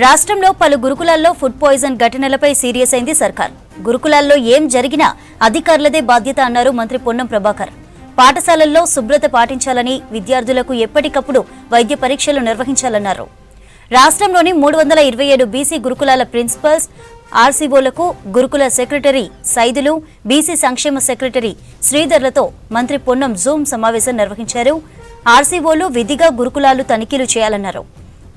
రాష్ట్రంలో పలు గురుకులాల్లో ఫుడ్ పాయిజన్ ఘటనలపై సీరియస్ అయింది సర్కార్. గురుకులాల్లో ఏం జరిగినా అధికారులదే బాధ్యత అన్నారు మంత్రి పొన్నం ప్రభాకర్. పాఠశాలల్లో శుభ్రత పాటించాలని, విద్యార్థులకు ఎప్పటికప్పుడు వైద్య పరీక్షలు నిర్వహించాలన్నారు. రాష్ట్రంలోని 327 బీసీ గురుకులాల ప్రిన్సిపల్స్, ఆర్సీఓలకు గురుకుల సెక్రటరీ సైదులు, బీసీ సంక్షేమ సెక్రటరీ శ్రీధర్లతో మంత్రి పొన్నం జూమ్ సమావేశం నిర్వహించారు. ఆర్సీఓలు విధిగా గురుకులాలు తనిఖీలు చేయాలన్నారు.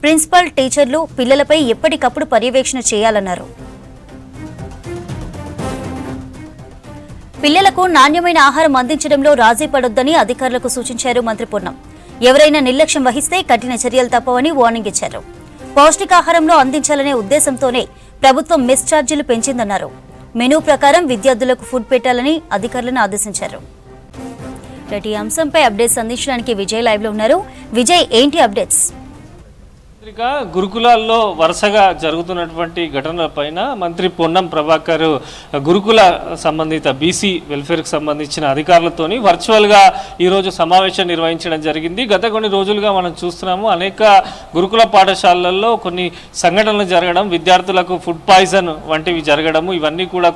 ప్రిన్సిపల్, టీచర్లు పిల్లలపై ఎప్పటికప్పుడు పర్యవేక్షణ చేయాలన్నారు. పిల్లలకు నాణ్యమైన ఆహారం అందించడంలో రాజీ పడొద్దని అధికారులకు సూచించారు మంత్రి పొన్నం. ఎవరైనా నిర్లక్ష్యం వహిస్తే కఠిన చర్యలు తప్పవని వార్నింగ్ ఇచ్చారు. పౌష్టికాహారంలో అందించాలనే ఉద్దేశంతోనే ప్రభుత్వం మెస్ ఛార్జీలు పెంచిందన్నారు. మెనూ ప్రకారం విద్యార్థులకు ఫుడ్ పెట్టాలని అధికారులను ఆదేశించారు. ఈ అంశంపై అప్డేట్స్ అందించడానికి విజయ్ లైవ్ లో ఉన్నారు. విజయ్, ఏంటి అప్డేట్స్? గురుకులాల్లో వరుసగా జరుగుతున్నటువంటి ఘటనలపైన మంత్రి పొన్నం ప్రభాకర్ గురుకుల సంబంధిత బీసీ వెల్ఫేర్కి సంబంధించిన అధికారులతోని వర్చువల్గా ఈరోజు సమావేశం నిర్వహించడం జరిగింది. గత కొన్ని రోజులుగా మనం చూస్తున్నాము, అనేక గురుకుల పాఠశాలల్లో కొన్ని సంఘటనలు జరగడం, విద్యార్థులకు ఫుడ్ పాయిజన్ వంటివి జరగడము, ఇవన్నీ కూడా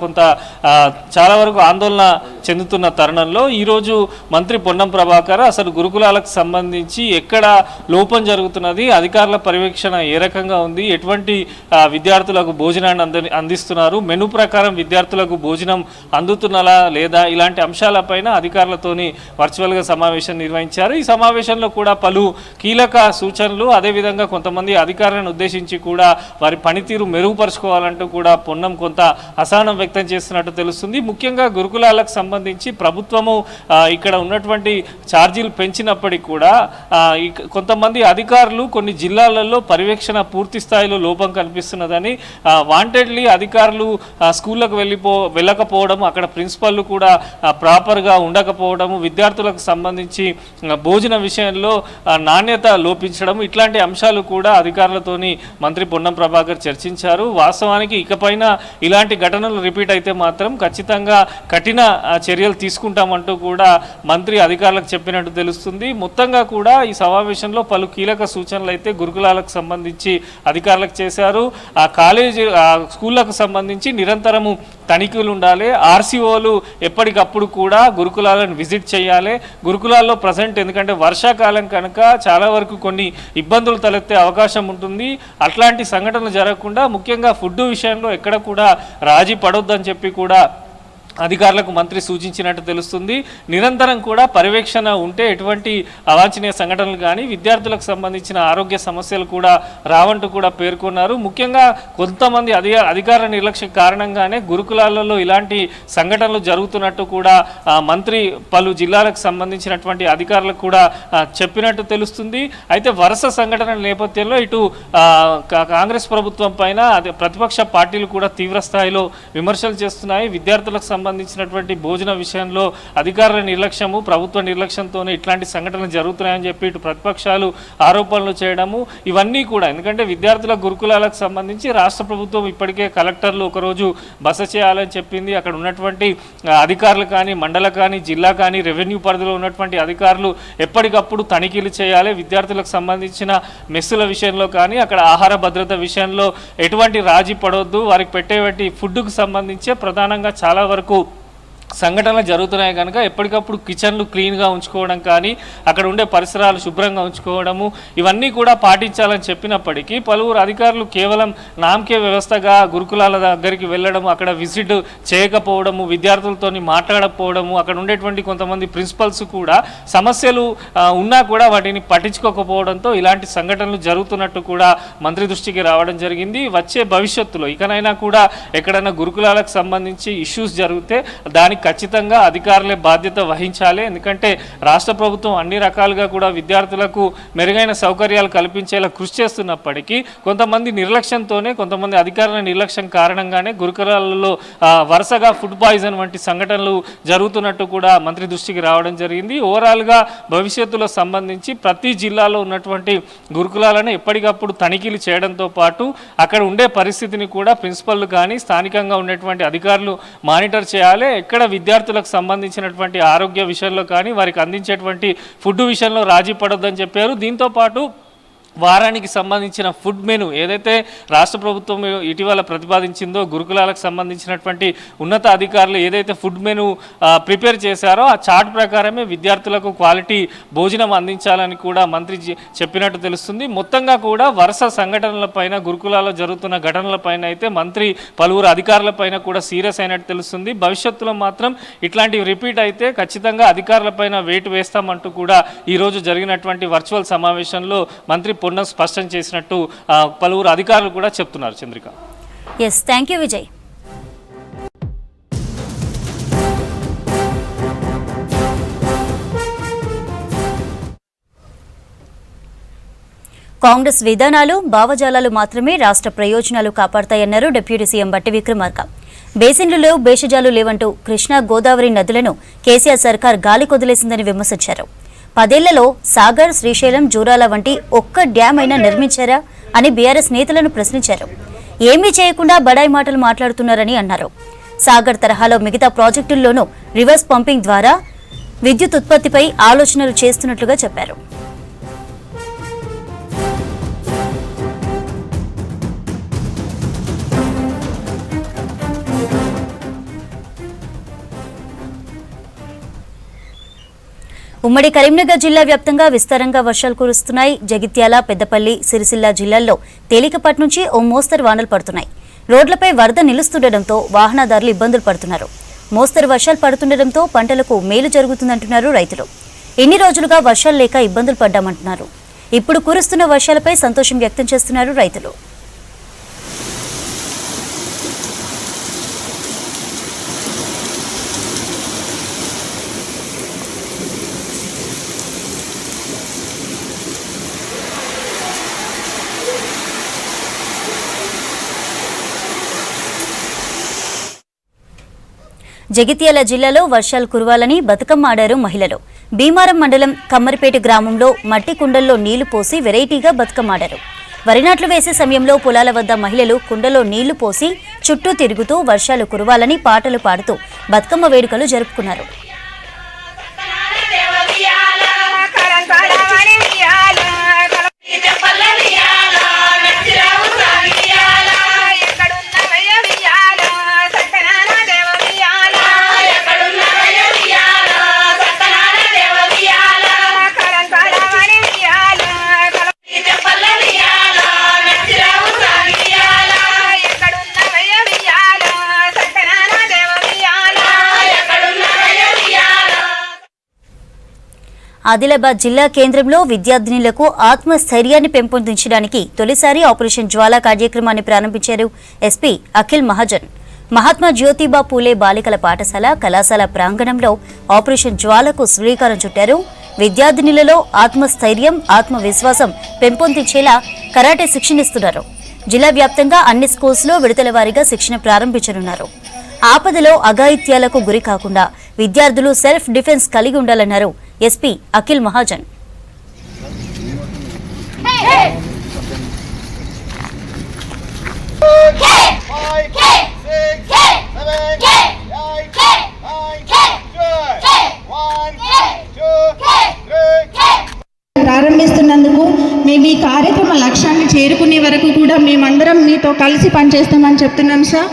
చాలా వరకు ఆందోళన చెందుతున్న తరుణంలో ఈరోజు మంత్రి పొన్నం ప్రభాకర్ అసలు గురుకులాలకు సంబంధించి ఎక్కడ లోపం జరుగుతున్నది, అధికారుల పర్యవేక్షణ ఏ రకంగా ఉంది, ఎటువంటి విద్యార్థులకు భోజనాన్ని అందిస్తున్నారు, మెను ప్రకారం విద్యార్థులకు భోజనం అందుతున్నలా లేదా, ఇలాంటి అంశాలపైన అధికారులతోని వర్చువల్గా సమావేశం నిర్వహించారు. ఈ సమావేశంలో కూడా పలు కీలక సూచనలు, అదేవిధంగా కొంతమంది అధికారులను ఉద్దేశించి కూడా వారి పనితీరు మెరుగుపరుచుకోవాలంటూ కూడా పొన్నం కొంత అసహనం వ్యక్తం చేస్తున్నట్టు తెలుస్తుంది. ముఖ్యంగా గురుకులాలకు సంబంధించి ప్రభుత్వము ఇక్కడ ఉన్నటువంటి ఛార్జీలు పెంచినప్పటికీ కూడా కొంతమంది అధికారులు కొన్ని జిల్లాలలో పర్యవేక్షణ పూర్తి స్థాయిలో లోపం కనిపిస్తున్నదని, వాంటెడ్లీ అధికారులు స్కూళ్ళకు వెళ్ళకపోవడం, అక్కడ ప్రిన్సిపల్లు కూడా ప్రాపర్గా ఉండకపోవడం, విద్యార్థులకు సంబంధించి భోజన విషయంలో నాణ్యత లోపించడం, ఇట్లాంటి అంశాలు కూడా అధికారులతోని మంత్రి పొన్నం ప్రభాకర్ చర్చించారు. వాస్తవానికి ఇకపైన ఇలాంటి ఘటనలు రిపీట్ అయితే మాత్రం ఖచ్చితంగా కఠిన చర్యలు తీసుకుంటామంటూ కూడా మంత్రి అధికారులకు చెప్పినట్టు తెలుస్తుంది. మొత్తంగా కూడా ఈ సమావేశంలో పలు కీలక సూచనలు అయితే గురుకులాలకు సంబంధించి అధికారులకు చేశారు. ఆ స్కూళ్లకు సంబంధించి నిరంతరము తనిఖీలు ఉండాలి. ఆర్సీఓలు ఎప్పటికప్పుడు కూడా గురుకులాలను విజిట్ చేయాలి. గురుకులాల్లో ప్రజెంట్ ఎందుకంటే వర్షాకాలం కనుక చాలా వరకు కొన్ని ఇబ్బందులు తలెత్తే అవకాశం ఉంటుంది. అట్లాంటి సంఘటనలు జరగకుండా ముఖ్యంగా ఫుడ్ విషయంలో ఎక్కడ కూడా రాజీ పడొద్దని చెప్పి కూడా అధికారులకు మంత్రి సూచించినట్టు తెలుస్తుంది. నిరంతరం కూడా పర్యవేక్షణ ఉంటే ఎటువంటి అవాంఛనీయ సంఘటనలు కానీ, విద్యార్థులకు సంబంధించిన ఆరోగ్య సమస్యలు కూడా రావంటూ కూడా పేర్కొన్నారు. ముఖ్యంగా కొంతమంది అధికార నిర్లక్ష్యం కారణంగానే గురుకులాలలో ఇలాంటి సంఘటనలు జరుగుతున్నట్టు కూడా మంత్రి పలు జిల్లాలకు సంబంధించినటువంటి అధికారులకు కూడా చెప్పినట్టు తెలుస్తుంది. అయితే వరుస సంఘటనల నేపథ్యంలో ఇటు కాంగ్రెస్ ప్రభుత్వం పైన ప్రతిపక్ష పార్టీలు కూడా తీవ్ర స్థాయిలో విమర్శలు చేస్తున్నాయి. విద్యార్థులకు సంబంధించినటువంటి భోజన విషయంలో అధికారుల నిర్లక్ష్యము, ప్రభుత్వ నిర్లక్ష్యంతోనే ఇట్లాంటి సంఘటనలు జరుగుతున్నాయని చెప్పి ఇటు ప్రతిపక్షాలు ఆరోపణలు చేయడము, ఇవన్నీ కూడా ఎందుకంటే విద్యార్థుల గురుకులాలకు సంబంధించి రాష్ట్ర ప్రభుత్వం ఇప్పటికే కలెక్టర్లు ఒకరోజు బస చేయాలని చెప్పింది. అక్కడ ఉన్నటువంటి అధికారులు కానీ, మండల కానీ, జిల్లా కానీ, రెవెన్యూ పరిధిలో ఉన్నటువంటి అధికారులు ఎప్పటికప్పుడు తనిఖీలు చేయాలి. విద్యార్థులకు సంబంధించిన మెస్సుల విషయంలో కానీ, అక్కడ ఆహార భద్రత విషయంలో ఎటువంటి రాజీ పడవద్దు. వారికి పెట్టేటువంటి ఫుడ్కు సంబంధించే ప్రధానంగా చాలా వరకు సంఘటనలు జరుగుతున్నాయి కనుక ఎప్పటికప్పుడు కిచెన్లు క్లీన్గా ఉంచుకోవడం కానీ, అక్కడ ఉండే పరిసరాలు శుభ్రంగా ఉంచుకోవడము, ఇవన్నీ కూడా పాటించాలని చెప్పినప్పటికీ పలువురు అధికారులు కేవలం నామకే వ్యవస్థగా గురుకులాల దగ్గరికి వెళ్ళడం, అక్కడ విజిట్ చేయకపోవడము, విద్యార్థులతో మాట్లాడకపోవడము, అక్కడ ఉండేటువంటి కొంతమంది ప్రిన్సిపల్స్ కూడా సమస్యలు ఉన్నా కూడా వాటిని పట్టించుకోకపోవడంతో ఇలాంటి సంఘటనలు జరుగుతున్నట్టు కూడా మంత్రి దృష్టికి రావడం జరిగింది. వచ్చే భవిష్యత్తులో ఇకనైనా కూడా ఎక్కడైనా గురుకులాలకు సంబంధించి ఇష్యూస్ జరిగితే దానికి ఖచ్చితంగా అధికారులే బాధ్యత వహించాలి. ఎందుకంటే రాష్ట్ర ప్రభుత్వం అన్ని రకాలుగా కూడా విద్యార్థులకు మెరుగైన సౌకర్యాలు కల్పించేలా కృషి చేస్తున్నప్పటికీ కొంతమంది నిర్లక్ష్యంతోనే, కొంతమంది అధికారుల నిర్లక్ష్యం కారణంగానే గురుకులాలలో వరుసగా ఫుడ్ పాయిజన్ వంటి సంఘటనలు జరుగుతున్నట్టు కూడా మంత్రి దృష్టికి రావడం జరిగింది. ఓవరాల్గా భవిష్యత్తులో సంబంధించి ప్రతి జిల్లాలో ఉన్నటువంటి గురుకులాలను ఎప్పటికప్పుడు తనిఖీలు చేయడంతో పాటు అక్కడ ఉండే పరిస్థితిని కూడా ప్రిన్సిపల్లు కానీ, స్థానికంగా ఉన్నటువంటి అధికారులు మానిటర్ చేయాలి. ఎక్కడ విద్యార్థులకు సంబంధించినటువంటి ఆరోగ్య విషయంలో కానీ, వారికి అందించేటువంటి ఫుడ్ విషయంలో రాజీ పడొద్దని చెప్పారు. దీంతో పాటు వారానికి సంబంధించిన ఫుడ్ మెను ఏదైతే రాష్ట్ర ప్రభుత్వం ఇటీవల ప్రతిపాదించిందో గురుకులాలకు సంబంధించినటువంటి ఉన్నత అధికారులు ఏదైతే ఫుడ్ మెను ప్రిపేర్ చేశారో ఆ చార్ట్ ప్రకారమే విద్యార్థులకు క్వాలిటీ భోజనం అందించాలని కూడా మంత్రి చెప్పినట్టు తెలుస్తుంది. మొత్తంగా కూడా వరుస సంఘటనలపైన గురుకులాల్లో జరుగుతున్న ఘటనలపైన అయితే మంత్రి పలువురు అధికారులపైన కూడా సీరియస్ అయినట్టు తెలుస్తుంది. భవిష్యత్తులో మాత్రం ఇట్లాంటివి రిపీట్ అయితే ఖచ్చితంగా అధికారులపైన వెయిట్ వేస్తామంటూ కూడా ఈరోజు జరిగినటువంటి వర్చువల్ సమావేశంలో మంత్రి పొన్నం స్పష్టం చేసినట్టు పలువురు అధికారులు కూడా చెప్తున్నారు. Chandrika. Yes, thank you Vijay. Congress విధానాలు భావజాలాలు మాత్రమే రాష్ట్ర ప్రయోజనాలు కాపాడతాయన్నారు డిప్యూటీ సీఎం బట్టి విక్రమార్క. బేసిన్లు లేవు, బేషజాలు లేవంటూ కృష్ణా గోదావరి నదులను కేసీఆర్ సర్కార్ గాలి కొదిలేసిందని విమర్శించారు. 10 ఏళ్లలో సాగర్, శ్రీశైలం, జూరాల వంటి ఒక్క డ్యామ్ అయినా నిర్మించారా అని బీఆర్ఎస్ నేతలను ప్రశ్నించారు. ఏమీ చేయకుండా బడాయి మాటలు మాట్లాడుతున్నారని అన్నారు. సాగర్ తరహాలో మిగతా ప్రాజెక్టుల్లోనూ రివర్స్ పంపింగ్ ద్వారా విద్యుత్ ఉత్పత్తిపై ఆలోచనలు చేస్తున్నట్లుగా చెప్పారు. ఉమ్మడి కరీంనగర్ జిల్లా వ్యాప్తంగా విస్తారంగా వర్షాలు కురుస్తున్నాయి. జగిత్యాల, పెద్దపల్లి, సిరిసిల్ల జిల్లాల్లో తేలికపాటి నుంచి ఓ మోస్తరు వానలు పడుతున్నాయి. రోడ్లపై వరద నిలుస్తుండటంతో వాహనదారులు ఇబ్బందులు పడుతున్నారు. మోస్తరు వర్షాలు పడుతుండటంతో పంటలకు మేలు జరుగుతుందంటున్నారు రైతులు. ఎన్ని రోజులుగా వర్షాలు లేక ఇబ్బందులు పడ్డామంటున్నారు. ఇప్పుడు కురుస్తున్న వర్షాలపై సంతోషం వ్యక్తం చేస్తున్నారు రైతులు. జగిత్యాల జిల్లాలో వర్షాలు కురవాలని బతుకమ్మ ఆడారు మహిళలు. భీమారం మండలం కమ్మరిపేట గ్రామంలో మట్టి కుండల్లో నీళ్లు పోసి వెరైటీగా బతుకమ్మ ఆడారు. వరి నాట్లు వేసే సమయంలో పొలాల వద్ద మహిళలు కుండలో నీళ్లు పోసి చుట్టూ తిరుగుతూ వర్షాలు కురవాలని పాటలు పాడుతూ బతుకమ్మ వేడుకలు జరుపుకున్నారు. ఆదిలాబాద్ జిల్లా కేంద్రంలో విద్యార్థినులకు ఆత్మస్థైర్యాన్ని పెంపొందించడానికి తొలిసారి ఆపరేషన్ జ్వాలా కార్యక్రమాన్ని ప్రారంభించారు ఎస్పీ అఖిల్ మహాజన్. మహాత్మా జ్యోతిబా పూలే బాలికల పాఠశాల, కళాశాల ప్రాంగణంలో ఆపరేషన్ జ్వాలకు శ్రీకారం చుట్టారు. విద్యార్థినులలో ఆత్మస్థైర్యం, ఆత్మవిశ్వాసం పెంపొందించేలా కరాటే శిక్షణిస్తున్నారు. జిల్లా వ్యాప్తంగా అన్ని స్కూల్స్లో విడతల వారీగా శిక్షణ ప్రారంభించనున్నారు. ఆపదలో అఘాయిత్యాలకు గురి కాకుండా విద్యార్థులు సెల్ఫ్ డిఫెన్స్ కలిగి ఉండాలన్నారు ఎస్పీ అఖిల్ మహాజన్. ప్రారంభిస్తున్నందుకు మేము ఈ కార్యక్రమ లక్ష్యాన్ని చేరుకునే వరకు కూడా మేమందరం మీతో కలిసి పనిచేస్తామని చెప్తున్నాం సార్.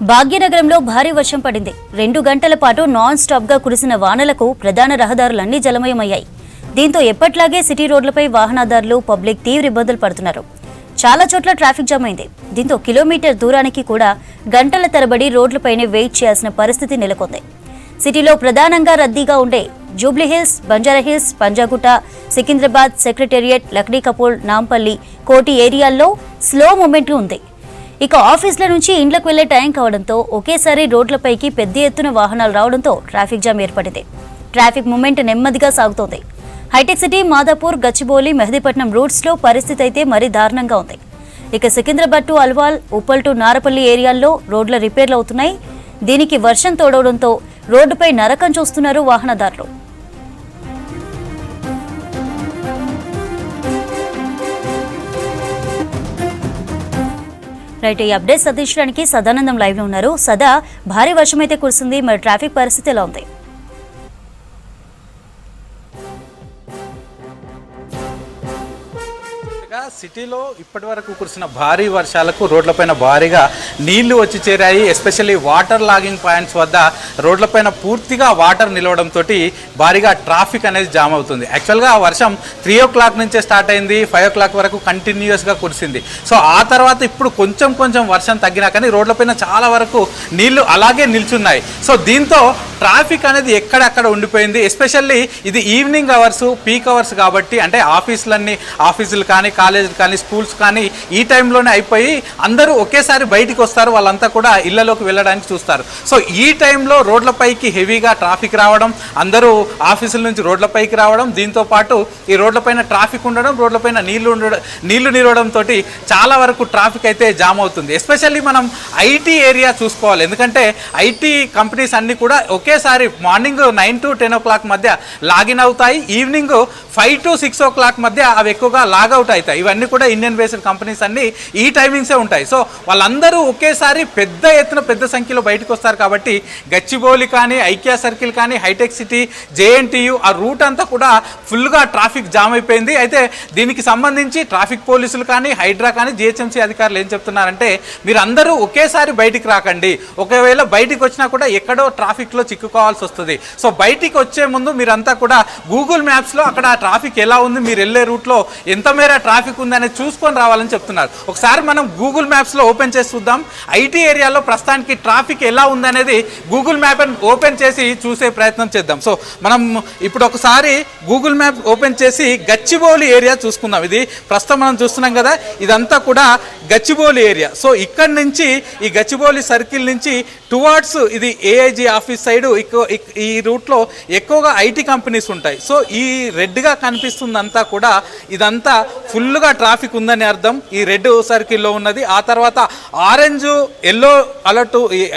భాగ్యనగరంలో భారీ వర్షం పడింది. 2 గంటల పాటు నాన్ స్టాప్ గా కురిసిన వానలకు ప్రధాన రహదారులన్నీ జలమయమయ్యాయి. దీంతో ఎప్పట్లాగే సిటీ రోడ్లపై వాహనదారులు, పబ్లిక్ తీవ్ర ఇబ్బందులు పడుతున్నారు. చాలా చోట్ల ట్రాఫిక్ జామ్ అయింది. దీంతో కిలోమీటర్ దూరానికి కూడా గంటల తరబడి రోడ్లపైనే వెయిట్ చేయాల్సిన పరిస్థితి నెలకొంది. సిటీలో ప్రధానంగా రద్దీగా ఉండే జూబ్లీహిల్స్, బంజారాహిల్స్, పంజాగుట్ట, సికింద్రాబాద్, సెక్రటేరియట్, లక్డీ కపూల్, నాంపల్లి, కోటి ఏరియాల్లో స్లో మూమెంట్ ఉంది. ఇక ఆఫీసుల నుంచి ఇండ్లకు వెళ్లే టైం కావడంతో ఒకేసారి రోడ్లపైకి పెద్ద ఎత్తున వాహనాలు రావడంతో ట్రాఫిక్ జామ్ ఏర్పడింది. ట్రాఫిక్ మూమెంట్ నెమ్మదిగా సాగుతోంది. హైటెక్ సిటీ, మాదాపూర్, గచ్చిబౌలి, మెహదీపట్నం రూట్స్లో పరిస్థితి అయితే మరీ దారుణంగా ఉంది. ఇక సికింద్రాబాద్ టు అల్వాల్, ఉప్పల్ టు నారపల్లి ఏరియాల్లో రోడ్ల రిపేర్లు అవుతున్నాయి. దీనికి వర్షం తోడవడంతో రోడ్డుపై నరకం చూస్తున్నారు వాహనదారులు. రైట్, ఈ అప్డేట్స్ అందించడానికి సదానందం లైవ్ లో ఉన్నారు. సదా, భారీ వర్షం అయితే కురుస్తుంది, మరి ట్రాఫిక్ పరిస్థితి ఎలా ఉంది? సిటీలో ఇప్పటి వరకు కురిసిన భారీ వర్షాలకు రోడ్లపైన భారీగా నీళ్లు వచ్చి చేరాయి. ఎస్పెషల్లీ వాటర్ లాగింగ్ పాయింట్స్ వద్ద రోడ్లపైన పూర్తిగా వాటర్ నిలవడంతో భారీగా ట్రాఫిక్ అనేది జామ్ అవుతుంది. యాక్చువల్గా ఆ వర్షం 3 o'clock నుంచే స్టార్ట్ అయింది, 5 o'clock వరకు కంటిన్యూస్గా కురిసింది. సో ఆ తర్వాత ఇప్పుడు కొంచెం వర్షం తగ్గినా కానీ రోడ్లపైన చాలా వరకు నీళ్లు అలాగే నిల్చున్నాయి. సో దీంతో ట్రాఫిక్ అనేది ఎక్కడెక్కడ ఉండిపోయింది. ఎస్పెషల్లీ ఇది ఈవినింగ్ అవర్స్, పీక్ అవర్స్ కాబట్టి, అంటే ఆఫీసులు కానీ, కాలేజీలు కానీ, స్కూల్స్ కానీ ఈ టైంలోనే అయిపోయి అందరూ ఒకేసారి బయటికి వస్తారు. వాళ్ళంతా కూడా ఇళ్లలోకి వెళ్ళడానికి చూస్తారు. సో ఈ టైంలో రోడ్లపైకి హెవీగా ట్రాఫిక్ రావడం, అందరూ ఆఫీసుల నుంచి రోడ్లపైకి రావడం, దీంతో పాటు ఈ రోడ్లపైన ట్రాఫిక్ ఉండడం, రోడ్లపైన నీళ్లు నిలవడంతో చాలా వరకు ట్రాఫిక్ అయితే జామ్ అవుతుంది. ఎస్పెషల్లీ మనం ఐటీ ఏరియా చూసుకోవాలి. ఎందుకంటే ఐటీ కంపెనీస్ అన్నీ కూడా ఒకేసారి మార్నింగ్ 9 to 10 o'clock మధ్య లాగిన్ అవుతాయి, ఈవినింగ్ 5 to 6 o'clock మధ్య అవి ఎక్కువగా లాగౌట్ అవుతాయి. ఇవన్నీ కూడా ఇండియన్ బేస్డ్ కంపెనీస్ అన్ని ఈ టైమింగ్సే ఉంటాయి. సో వాళ్ళందరూ ఒకేసారి పెద్ద సంఖ్యలో బయటకు వస్తారు కాబట్టి గచ్చిబౌలి కానీ, ఐకియా సర్కిల్ కానీ, హైటెక్ సిటీ, జేఎన్టీయు ఆ రూట్ అంతా కూడా ఫుల్గా ట్రాఫిక్ జామ్ అయిపోయింది. అయితే దీనికి సంబంధించి ట్రాఫిక్ పోలీసులు కానీ, హైడ్రా కానీ, జిహెచ్ఎంసీ అధికారులు ఏం చెప్తున్నారంటే, మీరు అందరూ ఒకేసారి బయటికి రాకండి, ఒకవేళ బయటికి వచ్చినా కూడా ఎక్కడో ట్రాఫిక్లో చిక్కుకోవాల్సి వస్తుంది. సో బయటికి వచ్చే ముందు మీరంతా కూడా గూగుల్ మ్యాప్స్లో అక్కడ ట్రాఫిక్ ఎలా ఉంది, మీరు వెళ్ళే రూట్లో ఎంత మేర ట్రాఫిక్ ఉంది అనేది చూసుకొని రావాలని చెప్తున్నారు. ఒకసారి మనం గూగుల్ మ్యాప్స్లో ఓపెన్ చేసి చూద్దాం. ఐటీ ఏరియాలో ప్రస్తుతానికి ట్రాఫిక్ ఎలా ఉందనేది గూగుల్ మ్యాప్ ఓపెన్ చేసి చూసే ప్రయత్నం చేద్దాం. సో మనం ఇప్పుడు ఒకసారి గూగుల్ మ్యాప్ ఓపెన్ చేసి గచ్చిబౌలి ఏరియా చూసుకుందాం. ఇది ప్రస్తుతం మనం చూస్తున్నాం కదా, ఇదంతా కూడా గచ్చిబౌలి ఏరియా. సో ఇక్కడ నుంచి ఈ గచ్చిబౌలి సర్కిల్ నుంచి టువార్డ్స్ ఇది ఏఐజీ ఆఫీస్ సైడ్ ఈ రూట్లో ఎక్కువగా ఐటీ కంపెనీస్ ఉంటాయి. సో ఈ రెడ్గా కనిపిస్తుందంతా కూడా ఇదంతా ఫుల్గా ట్రాఫిక్ ఉందని అర్థం. ఈ రెడ్ సర్కిల్లో ఉన్నది, ఆ తర్వాత ఆరెంజ్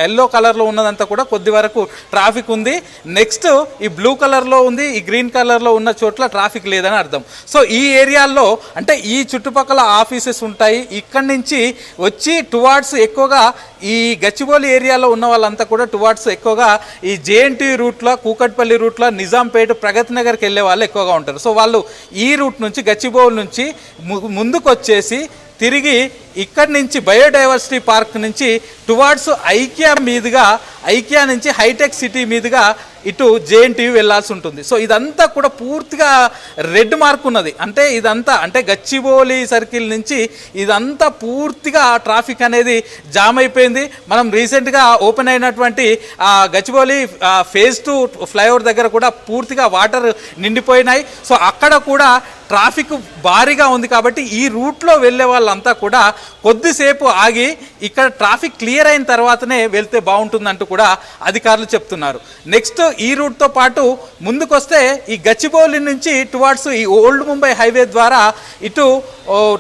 ఎల్లో కలర్లో ఉన్నదంతా కూడా కొద్ది వరకు ట్రాఫిక్ ఉంది. నెక్స్ట్ ఈ బ్లూ కలర్లో ఉంది, ఈ గ్రీన్ కలర్లో ఉన్న చోట్ల ట్రాఫిక్ లేదని అర్థం. సో ఈ ఏరియాల్లో అంటే ఈ చుట్టుపక్కల ఆఫీసెస్ ఉంటాయి. ఇక్కడి నుంచి వచ్చి టువార్డ్స్ ఎక్కువగా ఈ గచ్చిబౌలి ఏరియాలో ఉన్న వాళ్ళంతా కూడా టువార్డ్స్ ఎక్కువగా ఈ జేఎన్టీ రూట్లో, కూకట్పల్లి రూట్లో, నిజాంపేట, ప్రగతి నగర్కి వెళ్ళే వాళ్ళు ఎక్కువగా ఉంటారు. సో వాళ్ళు ఈ రూట్ నుంచి గచ్చిబౌలి నుంచి ముందుకు వచ్చేసి తిరిగి ఇక్కడి నుంచి బయోడైవర్సిటీ పార్క్ నుంచి టువార్డ్స్ ఐకియా నుంచి హైటెక్ సిటీ మీదుగా ఇటు జేఎన్టీయూ వెళ్ళాల్సి ఉంటుంది. సో ఇదంతా కూడా పూర్తిగా రెడ్ మార్క్ ఉన్నది. అంటే ఇదంతా అంటే గచ్చిబౌలి సర్కిల్ నుంచి ఇదంతా పూర్తిగా ట్రాఫిక్ అనేది జామ్ అయిపోయింది. మనం రీసెంట్గా ఓపెన్ అయినటువంటి గచ్చిబౌలి phase 2 ఫ్లైఓవర్ దగ్గర కూడా పూర్తిగా వాటర్ నిండిపోయినాయి. సో అక్కడ కూడా ట్రాఫిక్ భారీగా ఉంది కాబట్టి ఈ రూట్లో వెళ్ళే వాళ్ళంతా కూడా కొద్దిసేపు ఆగి ఇక్కడ ట్రాఫిక్ క్లియర్ అయిన తర్వాతనే వెళ్తే బాగుంటుందంటూ కూడా అధికారులు చెప్తున్నారు. నెక్స్ట్ ఈ రూట్తో పాటు ముందుకొస్తే ఈ గచ్చిబౌలి నుంచి టువార్డ్స్ ఈ ఓల్డ్ ముంబై హైవే ద్వారా ఇటు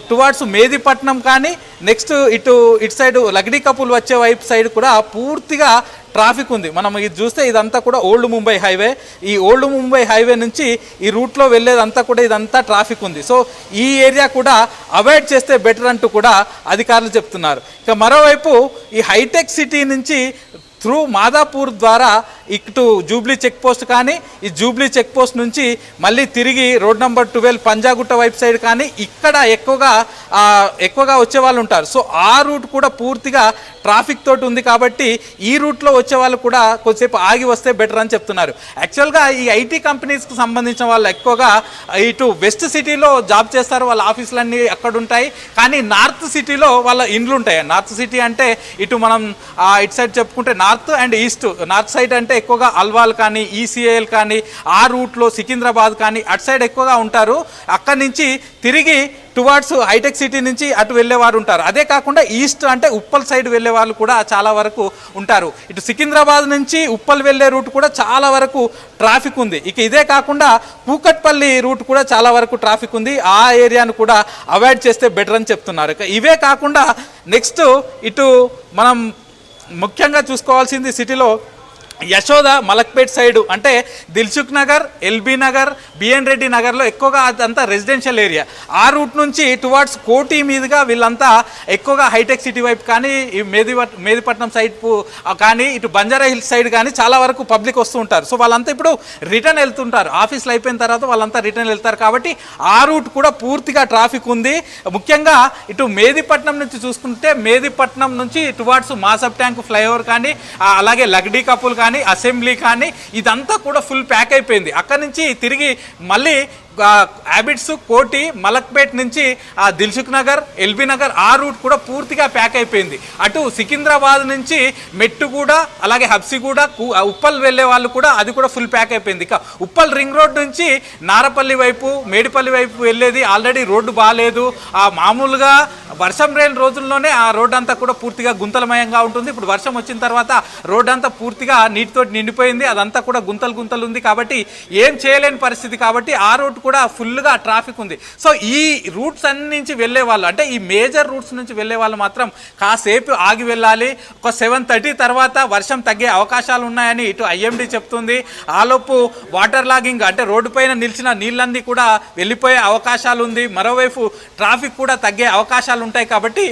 టువార్డ్స్ మేదిపట్నం కానీ, నెక్స్ట్ ఇటు సైడ్ లగ్డీ కపుల్ వచ్చే వైపు సైడ్ కూడా పూర్తిగా ట్రాఫిక్ ఉంది. మనం ఇది చూస్తే ఇదంతా కూడా ఓల్డ్ ముంబై హైవే. ఈ ఓల్డ్ ముంబై హైవే నుంచి ఈ రూట్లో వెళ్ళేదంతా కూడా ఇదంతా ట్రాఫిక్ ఉంది. సో ఈ ఏరియా కూడా అవాయిడ్ చేస్తే బెటర్ అంటూ కూడా అధికారులు చెప్తున్నారు. ఇక మరోవైపు ఈ హైటెక్ సిటీ నుంచి త్రూ మాదాపూర్ ద్వారా ఇటు జూబ్లీ చెక్ పోస్ట్ కానీ, ఈ జూబ్లీ చెక్ పోస్ట్ నుంచి మళ్ళీ తిరిగి రోడ్ నెంబర్ 12 పంజాగుట్ట వైపు సైడ్ కానీ ఇక్కడ ఎక్కువగా వచ్చే వాళ్ళు ఉంటారు. సో ఆ రూట్ కూడా పూర్తిగా ట్రాఫిక్ తోటి ఉంది కాబట్టి ఈ రూట్లో వచ్చే వాళ్ళు కూడా కొద్దిసేపు ఆగి వస్తే బెటర్ అని చెప్తున్నారు. యాక్చువల్గా ఈ ఐటీ కంపెనీస్కి సంబంధించిన వాళ్ళు ఎక్కువగా ఇటు వెస్ట్ సిటీలో జాబ్ చేస్తారు, వాళ్ళ ఆఫీసులన్నీ అక్కడ ఉంటాయి. కానీ నార్త్ సిటీలో వాళ్ళ ఇండ్లు ఉంటాయి. నార్త్ సిటీ అంటే ఇటు మనం ఇటు సైడ్ చెప్పుకుంటే north and east. North side అంటే ఎక్కువగా అల్వాల్ కానీ, ఈసీఐఎల్ కానీ, ఆ రూట్లో సికింద్రాబాద్ కానీ అటు సైడ్ ఎక్కువగా ఉంటారు. అక్కడి నుంచి తిరిగి టువార్డ్స్ హైటెక్ సిటీ నుంచి అటు వెళ్ళేవారు ఉంటారు. అదే కాకుండా ఈస్ట్ అంటే ఉప్పల్ సైడ్ వెళ్ళే వాళ్ళు కూడా చాలా వరకు ఉంటారు. ఇటు సికింద్రాబాద్ నుంచి ఉప్పల్ వెళ్ళే రూట్ కూడా చాలా వరకు ట్రాఫిక్ ఉంది. ఇక ఇదే కాకుండా కూకట్పల్లి రూట్ కూడా చాలా వరకు ట్రాఫిక్ ఉంది. ఆ ఏరియాను కూడా అవాయిడ్ చేస్తే బెటర్ అని చెప్తున్నారు. ఇక ఇవే కాకుండా నెక్స్ట్ ఇటు మనం ముఖ్యంగా చూసుకోవాల్సింది సిటీలో యశోద మలక్పేట్ సైడు అంటే దిల్సుఖ్ నగర్, ఎల్బీ నగర్, బిఎన్ రెడ్డి నగర్లో ఎక్కువగా అదంతా రెసిడెన్షియల్ ఏరియా. ఆ రూట్ నుంచి టువార్డ్స్ కోటి మీదుగా వీళ్ళంతా ఎక్కువగా హైటెక్ సిటీ వైపు కానీ ఈ మేదిపట్నం సైడ్ కానీ ఇటు బంజారా హిల్స్ సైడ్ కానీ చాలా వరకు పబ్లిక్ వస్తూ ఉంటారు. సో వాళ్ళంతా ఇప్పుడు రిటర్న్ వెళ్తుంటారు. ఆఫీసులు అయిపోయిన తర్వాత వాళ్ళంతా రిటర్న్ వెళ్తారు కాబట్టి ఆ రూట్ కూడా పూర్తిగా ట్రాఫిక్ ఉంది. ముఖ్యంగా ఇటు మేదిపట్నం నుంచి చూసుకుంటే మేదిపట్నం నుంచి టువార్డ్స్ మాసబ్ ట్యాంక్ ఫ్లైఓవర్ కానీ అలాగే లగ్డీ కపుల్ కానీ అసెంబ్లీ కానీ ఇదంతా కూడా ఫుల్ ప్యాక్ అయిపోయింది. అక్కడి నుంచి తిరిగి మళ్ళీ హ్యాబిట్స్, కోటి, మలక్పేట్ నుంచి దిల్సుఖ్ నగర్, ఎల్బీ నగర్ ఆ రూట్ కూడా పూర్తిగా ప్యాక్ అయిపోయింది. అటు సికింద్రాబాద్ నుంచి మెట్టుగూడ అలాగే హబ్సిగూడ, ఉప్పల్ వెళ్ళే వాళ్ళు కూడా అది కూడా ఫుల్ ప్యాక్ అయిపోయింది. ఇక ఉప్పల్ రింగ్ రోడ్ నుంచి నారపల్లి వైపు, మేడిపల్లి వైపు వెళ్ళేది ఆల్రెడీ రోడ్డు బాగాలేదు. మామూలుగా వర్షం లేని రోజుల్లోనే ఆ రోడ్డు అంతా కూడా పూర్తిగా గుంతలమయంగా ఉంటుంది. ఇప్పుడు వర్షం వచ్చిన తర్వాత రోడ్డు అంతా పూర్తిగా నీటితో నిండిపోయింది. అదంతా కూడా గుంతలు ఉంది కాబట్టి ఏం చేయలేని పరిస్థితి. కాబట్టి ఆ రోడ్డు కూడా ఫుల్గా ట్రాఫిక్ ఉంది. సో ఈ రూట్స్ అన్ని నుంచి వెళ్ళే వాళ్ళు అంటే ఈ మేజర్ రూట్స్ నుంచి వెళ్ళే వాళ్ళు మాత్రం కాసేపు ఆగి వెళ్ళాలి. ఒక 7:30 తర్వాత వర్షం తగ్గే అవకాశాలు ఉన్నాయని ఇటు ఐఎండీ చెప్తుంది. ఆలోపు వాటర్ లాగింగ్ అంటే రోడ్డు పైన నిలిచిన నీళ్ళన్నీ కూడా వెళ్ళిపోయే అవకాశాలు ఉంది. మరోవైపు ట్రాఫిక్ కూడా తగ్గే అవకాశాలు ఉంటాయి. కాబట్టి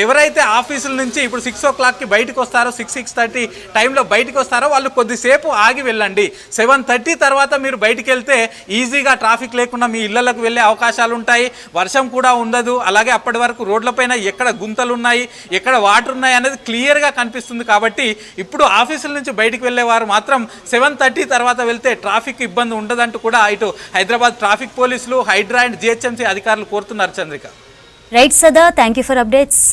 ఎవరైతే ఆఫీసుల నుంచి ఇప్పుడు 6 o'clockకి బయటకు వస్తారో 6:30 టైంలో బయటకు వస్తారో వాళ్ళు కొద్దిసేపు ఆగి వెళ్ళండి. 7:30 తర్వాత మీరు బయటికి వెళ్తే ఈజీగా ట్రాఫిక్ లేకుండా మీ ఇళ్లకు వెళ్ళే అవకాశాలు ఉంటాయి. వర్షం కూడా ఉండదు. అలాగే అప్పటి వరకు రోడ్లపైన ఎక్కడ గుంతలు ఉన్నాయి, ఎక్కడ వాటర్ ఉన్నాయి అనేది క్లియర్గా కనిపిస్తుంది. కాబట్టి ఇప్పుడు ఆఫీసుల నుంచి బయటికి వెళ్ళేవారు మాత్రం 7:30 తర్వాత వెళ్తే ట్రాఫిక్ ఇబ్బంది ఉండదంటూ కూడా ఇటు హైదరాబాద్ ట్రాఫిక్ పోలీసులు, హైడ్రా అండ్ జిహెచ్ఎంసీ అధికారులు కోరుతున్నారు. Chandrika. Right Sada, thank you for updates.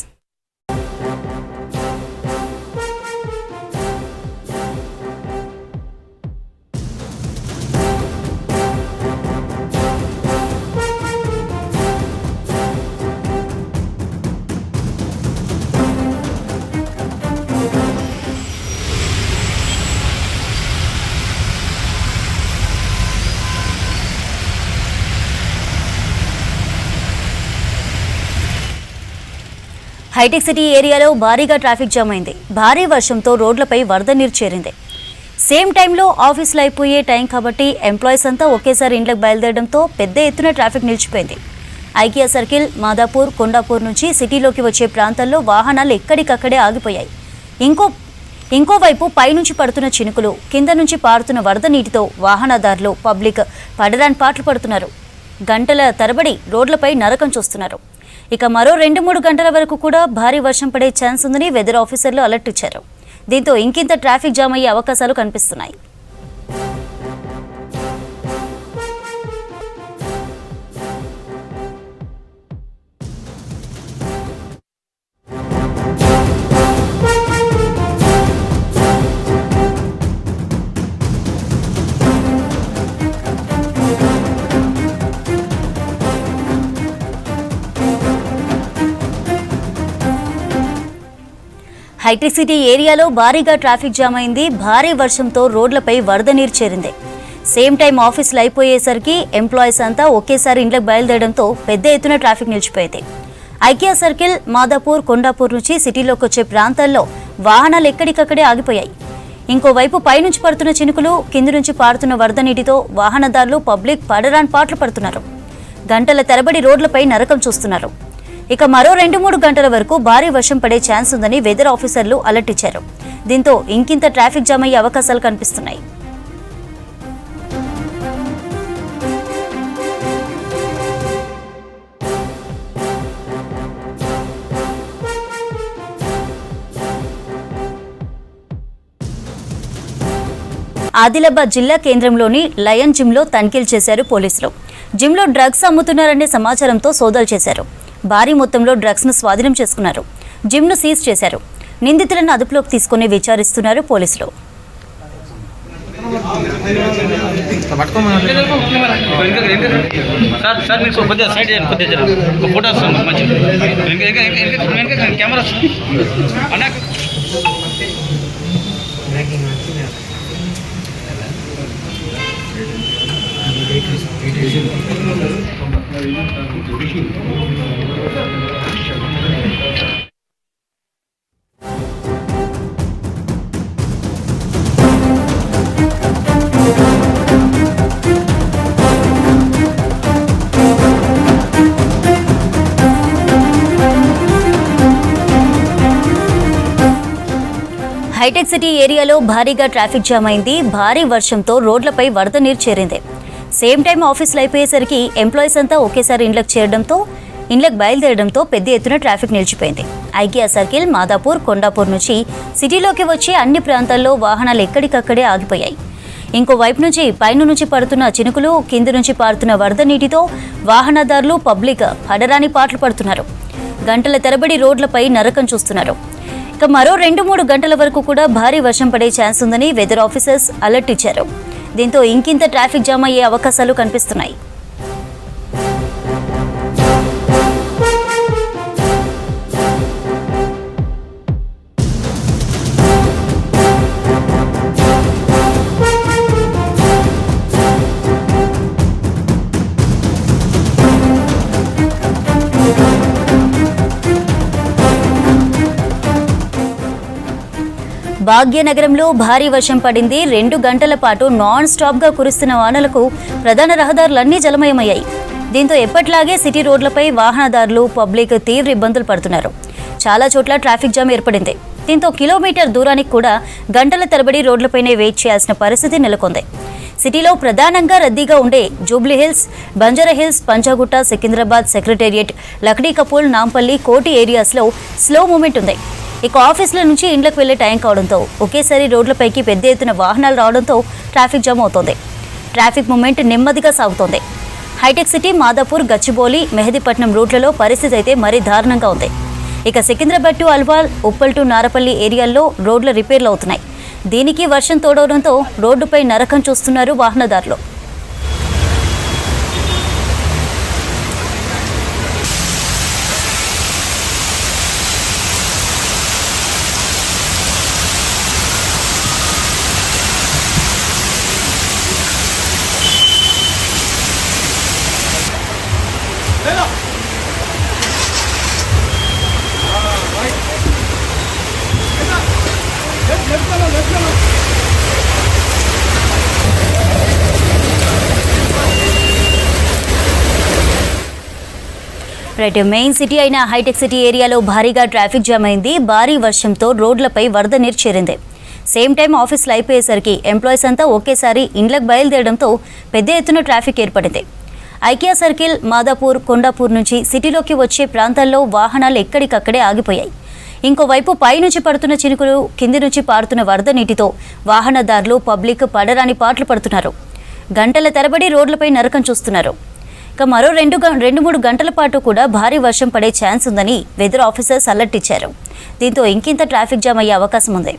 హైటెక్ సిటీ ఏరియాలో భారీగా ట్రాఫిక్ జామ్ అయింది. భారీ వర్షంతో రోడ్లపై వరద నీరు చేరింది. సేమ్ టైంలో ఆఫీసులు అయిపోయే టైం కాబట్టి ఎంప్లాయీస్ అంతా ఒకేసారి ఇంట్లోకి బయలుదేరడంతో పెద్ద ఎత్తున ట్రాఫిక్ నిలిచిపోయింది. ఐకియా సర్కిల్, మాదాపూర్, కొండాపూర్ నుంచి సిటీలోకి వచ్చే ప్రాంతాల్లో వాహనాలు ఎక్కడికక్కడే ఆగిపోయాయి. ఇంకోవైపు పైనుంచి పడుతున్న చినుకులు, కింద నుంచి పారుతున్న వరద నీటితో వాహనదారులు, పబ్లిక్ పడరాని పాటలు పడుతున్నారు. గంటల తరబడి రోడ్లపై నరకం చూస్తున్నారు. ఇక మరో 2-3 గంటల వరకు కూడా భారీ వర్షం పడే ఛాన్స్ ఉందని వెదర్ ఆఫీసర్లు అలర్ట్ ఇచ్చారు. దీంతో ఇంకింత ట్రాఫిక్ జామ్ అయ్యే అవకాశాలు కనిపిస్తున్నాయి. హైటెక్ సిటీ ఏరియాలో భారీగా ట్రాఫిక్ జామ్ అయింది. భారీ వర్షంతో రోడ్లపై వరద నీరు చేరింది. సేమ్ టైం ఆఫీసులు అయిపోయేసరికి ఎంప్లాయీస్ అంతా ఒకేసారి ఇంట్లోకి బయలుదేరడంతో పెద్ద ఎత్తున ట్రాఫిక్ నిలిచిపోయింది. ఐకియా సర్కిల్, మాదాపూర్, కొండాపూర్ నుంచి సిటీలోకి వచ్చే ప్రాంతాల్లో వాహనాలు ఎక్కడికక్కడే ఆగిపోయాయి. ఇంకోవైపు పైనుంచి పడుతున్న చినుకులు, కింది నుంచి పారుతున్న వరద నీటితో వాహనదారులు, పబ్లిక్ పడరాని పాటలు పడుతున్నారు. గంటల తరబడి రోడ్లపై నరకం చూస్తున్నారు. ఇక మరో 2-3 గంటల వరకు భారీ వర్షం పడే ఛాన్స్ ఉందని వెదర్ ఆఫీసర్లు అలర్ట్ ఇచ్చారు. దీంతో ఇంకింత ట్రాఫిక్ జామ్ అయ్యే అవకాశాలు కనిపిస్తున్నాయి. ఆదిలాబాద్ జిల్లా కేంద్రంలోని లయన్ జిమ్లో తనిఖీలు చేశారు పోలీసులు. జిమ్లో డ్రగ్స్ అమ్ముతున్నారనే సమాచారంతో సోదాలు చేశారు. భారీ మొత్తంలో డ్రగ్స్ను స్వాధీనం చేసుకున్నారు. జిమ్ను సీజ్ చేశారు. నిందితులను అదుపులోకి తీసుకుని విచారిస్తున్నారు పోలీసులు. హైటెక్ సిటీ ఏరియాలో భారీగా ట్రాఫిక్ జామ్ అయింది. భారీ వర్షంతో రోడ్లపై వరద నీరు చేరింది. సేమ్ టైం ఆఫీసులు అయిపోయేసరికి ఎంప్లాయీస్ అంతా ఒకేసారి ఇండ్లకు బయలుదేరడంతో పెద్ద ఎత్తున ట్రాఫిక్ నిలిచిపోయింది. ఐకియా సర్కిల్, మాదాపూర్, కొండాపూర్ నుంచి సిటీలోకి వచ్చి అన్ని ప్రాంతాల్లో వాహనాలు ఎక్కడికక్కడే ఆగిపోయాయి. ఇంకో వైపు నుంచి పైన నుంచి పడుతున్న చినుకులు, కింది నుంచి పారుతున్న వరద నీటితో వాహనదారులు, పబ్లిక్ పడరాని పాటలు పడుతున్నారు. గంటల తరబడి రోడ్లపై నరకం చూస్తున్నారు. ఇక మరో 2-3 గంటల వరకు కూడా భారీ వర్షం పడే ఛాన్స్ ఉందని వెదర్ ఆఫీసర్స్ అలర్ట్ ఇచ్చారు. దీంతో ఇంకింత ట్రాఫిక్ జామ్ అయ్యే అవకాశాలు కనిపిస్తున్నాయి. భాగ్యనగరంలో భారీ వర్షం పడింది. 2 గంటల పాటు నాన్ స్టాప్గా కురుస్తున్న వానలకు ప్రధాన రహదారులన్నీ జలమయమయ్యాయి. దీంతో ఎప్పట్లాగే సిటీ రోడ్లపై వాహనదారులు, పబ్లిక్ తీవ్ర ఇబ్బందులు పడుతున్నారు. చాలా చోట్ల ట్రాఫిక్ జామ్ ఏర్పడింది. దీంతో కిలోమీటర్ దూరానికి కూడా గంటల తరబడి రోడ్లపైనే వెయిట్ చేయాల్సిన పరిస్థితి నెలకొంది. సిటీలో ప్రధానంగా రద్దీగా ఉండే Jubilee hills, Banjara hills, Panjagutta, Secunderabad, secretariat, Lakdi కపూల్, Nampally, కోటి ఏరియాస్లో స్లో మూమెంట్ ఉంది. ఇక ఆఫీసుల నుంచి ఇండ్లకు వెళ్లే టైం కావడంతో ఒకేసారి రోడ్లపైకి పెద్ద ఎత్తున వాహనాలు రావడంతో ట్రాఫిక్ జామ్ అవుతోంది. ట్రాఫిక్ మూమెంట్ నెమ్మదిగా సాగుతోంది. హైటెక్ సిటీ, మాదాపూర్, గచ్చిబౌలి, మెహదీపట్నం రూట్లలో పరిస్థితి అయితే మరీ దారుణంగా ఉంది. ఇక సికింద్రాబాద్ టు అల్వాల్, ఉప్పల్ టు నారపల్లి ఏరియాల్లో రోడ్ల రిపేర్లు అవుతున్నాయి. దీనికి వర్షం తోడవడంతో రోడ్డుపై నరకం చూస్తున్నారు వాహనదారులు. రైట్, మెయిన్ సిటీ అయిన హైటెక్ సిటీ ఏరియాలో భారీగా ట్రాఫిక్ జామ్ అయింది. భారీ వర్షంతో రోడ్లపై వరద నీరు చేరింది. సేమ్ టైం ఆఫీసులు అయిపోయేసరికి ఎంప్లాయీస్ అంతా ఒకేసారి ఇండ్లకు బయలుదేరడంతో పెద్ద ఎత్తున ట్రాఫిక్ ఏర్పడింది. ఐకియా సర్కిల్, మాదాపూర్, కొండాపూర్ నుంచి సిటీలోకి వచ్చే ప్రాంతాల్లో వాహనాలు ఎక్కడికక్కడే ఆగిపోయాయి. ఇంకోవైపు పైనుంచి పడుతున్న చినుకులు, కింది నుంచి పారుతున్న వరద నీటితో వాహనదారులు, పబ్లిక్ పడరాని పాటలు పడుతున్నారు. గంటల తరబడి రోడ్లపై నరకం చూస్తున్నారు. ఇక మరో 2-3 గంటల పాటు కూడా భారీ వర్షం పడే ఛాన్స్ ఉందని వెదర్ ఆఫీసర్స్ అలర్ట్ ఇచ్చారు. దీంతో ఇంకింత ట్రాఫిక్ జామ్ అయ్యే అవకాశం ఉంది.